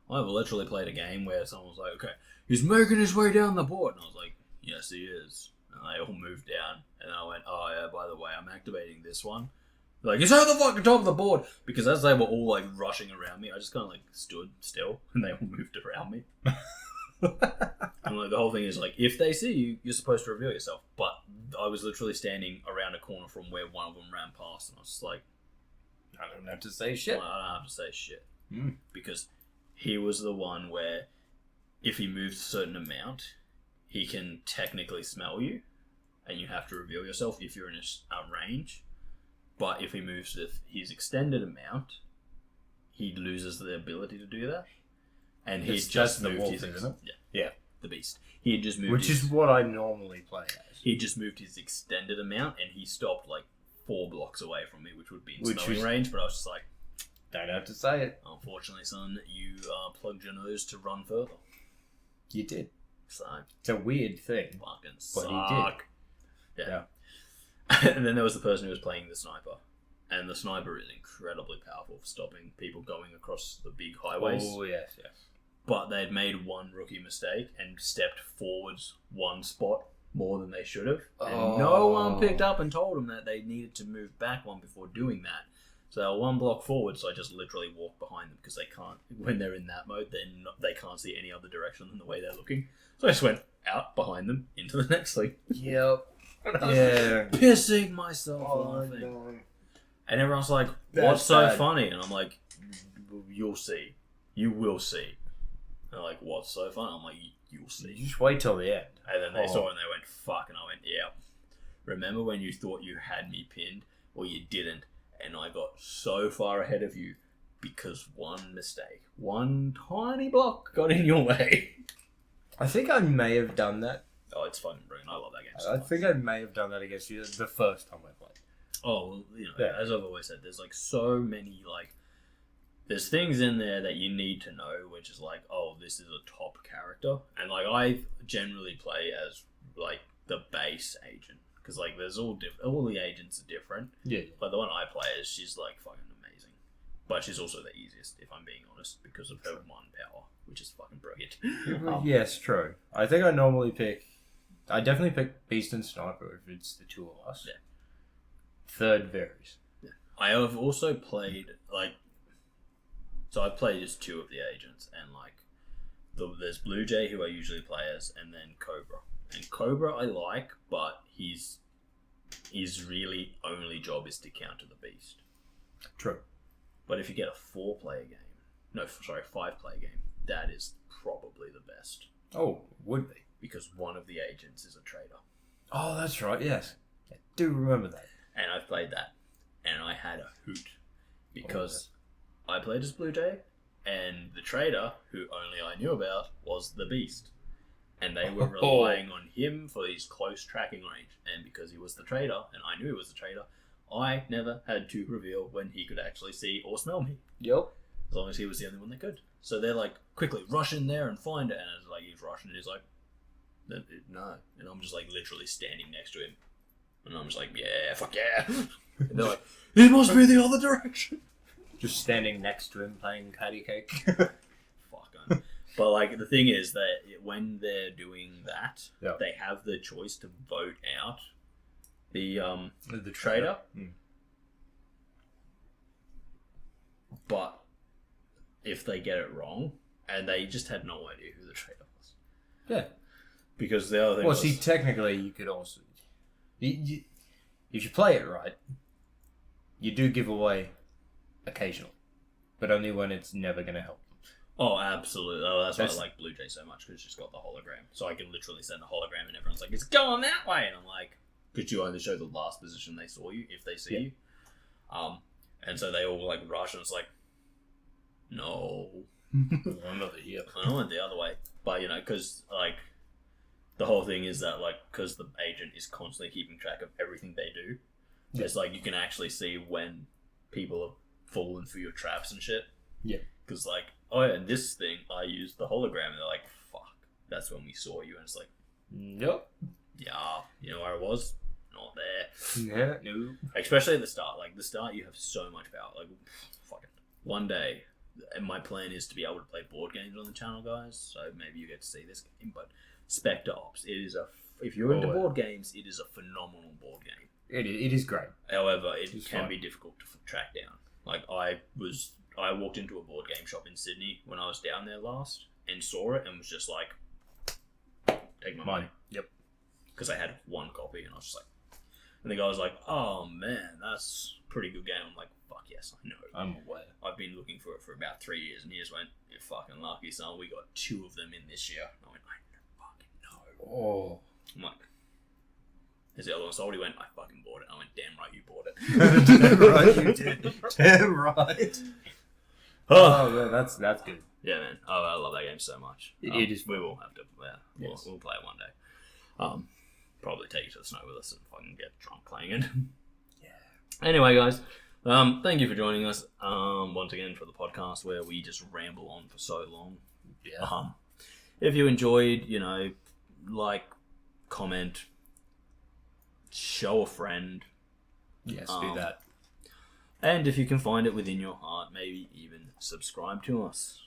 I've literally played a game where someone was like, okay, he's making his way down the board. And I was like, yes, he is. And they all moved down. And I went, oh yeah, by the way, I'm activating this one. Like, he's at the fucking top of the board! Because as they were all like rushing around me, I just kind of like stood still and they all moved around me. And like the whole thing is like, if they see you, you're supposed to reveal yourself. But I was literally standing around a corner from where one of them ran past, and I was just like, I don't have to say shit. well, I don't have to say shit. Because he was the one where if he moves a certain amount, he can technically smell you, and you have to reveal yourself if you're in a range. But if he moves his extended amount, he loses the ability to do that. And he just moved his... isn't it? Yeah, the beast. He had just moved Which is what I normally play as. He just moved his extended amount, and he stopped like 4 blocks away from me, which would be in smelling range, but I was just like... Don't have to say it. Unfortunately, son, you plugged your nose to run further. You did. So... It's a weird thing. Fucking But suck. He did. Yeah. And then there was the person who was playing the sniper. And the sniper is incredibly powerful for stopping people going across the big highways. Oh, yes, yes. But they'd made one rookie mistake and stepped forwards 1 spot more than they should have. And no one picked up and told them that they needed to move back 1 before doing that. So they were 1 block forward, so I just literally walked behind them because they can't, when they're in that mode, they can't see any other direction than the way they're looking. So I just went out behind them into the next thing. Yep. Yeah. Pissing myself laughing. No. And everyone's like, what's so funny? And I'm like, you'll see. You will see. And they're like, what's so funny? I'm like, you'll see. You just wait till the end. And then they saw it and they went, fuck. And I went, yeah. Remember when you thought you had me pinned? Well, you didn't. And I got so far ahead of you because 1 mistake. 1 tiny block got in your way. I think I may have done that. Oh, it's fucking brilliant. I love that game so I much. think I may have done that against you the first time I played. Oh, well, you know, Yeah. as I've always said, there's like so many, like, there's things in there that you need to know, which is like, oh, this is a top character. And like, I generally play as like the base agent. Because like, there's all the agents are different. Yeah. But the one I play as, she's like fucking amazing. But she's also the easiest, if I'm being honest, because of her 1 power, which is fucking brilliant. Yes, true. I think I definitely pick Beast and Sniper if it's the 2 of us. Yeah. 3rd varies. Yeah. I have also played, like, so I've played as 2 of the agents, and like, there's Blue Jay, who I usually play as, and then Cobra. And Cobra I like, but his really only job is to counter the Beast. True. But if you get a 5-player game, that is probably the best. Oh, would be. Because one of the agents is a traitor. Oh, that's right, yes. I do remember that. And I've played that, and I had a hoot. Because I played as Blue Jay, And the trader, who only I knew about, was the Beast. And they were relying on him for his close tracking range. And because he was the trader, and I knew he was the trader, I never had to reveal when he could actually see or smell me. Yep. As long as he was the only one that could. So they're like, quickly, rush in there and find it. And it's like, he's rushing and he's like, no. And I'm just like literally standing next to him. And I'm just like, yeah, fuck yeah. And they're like, it must be the other direction. Just standing next to him playing patty cake. Fuck him. But like the thing is that when they're doing that, Yep. they have the choice to vote out the The trader. Mm. But if they get it wrong, and they just had no idea who the trader was. Yeah. Because the other thing Well, was... see, technically, you could also... if you play it right, you do give away occasionally. But only when it's never going to help. Oh, absolutely. Oh, that's why I like Blue Jay so much, because it's got the hologram. So I can literally send a hologram and everyone's like, it's going that way! And I'm like, because you only show the last position they saw you, if they see you. And so they all like rush and it's like, no. I'm not here. I went the other way. But, you know, because, like, the whole thing is that, like, because the agent is constantly keeping track of everything they do, it's like you can actually see when people have fallen for your traps and shit. Yeah. Because, like, oh, yeah, and this thing, I used the hologram, and they're like, fuck, that's when we saw you. And it's like, Yep. yeah, you know where I was? Not there. Yeah, no. Especially at the start. Like, the start, you have so much power. Like, fucking one day, and my plan is to be able to play board games on the channel, guys. So maybe you get to see this game. But Spectre Ops, it is if you're into board games, it is a phenomenal board game. It is great. However, it can be difficult to track down. Like, I walked into a board game shop in Sydney when I was down there last and saw it and was just like, take my money. Yep. Because I had one copy and I was just like, and the guy was like, oh man, that's a pretty good game. I'm like, fuck yes, I know. I'm aware. I've been looking for it for about 3 years, and he just went, you're fucking lucky, son. We got 2 of them in this year. And I went, I fucking know. Oh. I'm like, is the other one sold? He went, I fucking bought it. I went, damn right you bought it. Damn right you did. Damn right. Oh, man, that's good. Yeah, man. Oh, I love that game so much. It is. We will have to. Yeah, Yes. we'll play it one day. Probably take it to the snow with us and fucking get drunk playing it. Yeah. Anyway, guys, thank you for joining us once again for the podcast where we just ramble on for so long. Yeah. If you enjoyed, you know, like, comment, show a friend. Yes, do that. And if you can find it within your heart, maybe even subscribe to us.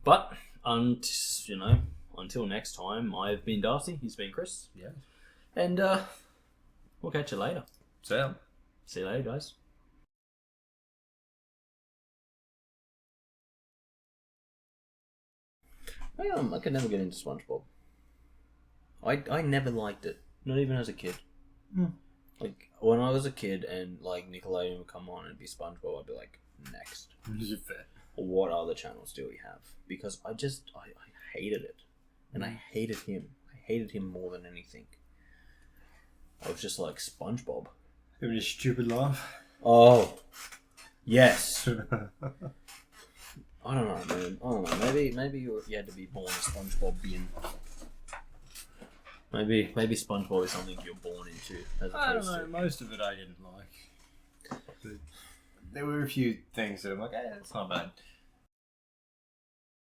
But, you know, until next time, I've been Darcy, he's been Kris. Yeah. And we'll catch you later. So. See you later, guys. I could never get into SpongeBob. I never liked it, not even as a kid. Like, when I was a kid and, like, Nickelodeon would come on and be SpongeBob, I'd be like, next. Fair. What other channels do we have? Because I hated it. And I hated him. I hated him more than anything. I was just like, SpongeBob. Having a stupid laugh. Oh. Yes. I don't know, man. I don't know. Maybe you had to be born a SpongeBobian. Maybe SpongeBob is something you're born into. I don't know. Most of it I didn't like. But there were a few things that I'm like, that's not bad.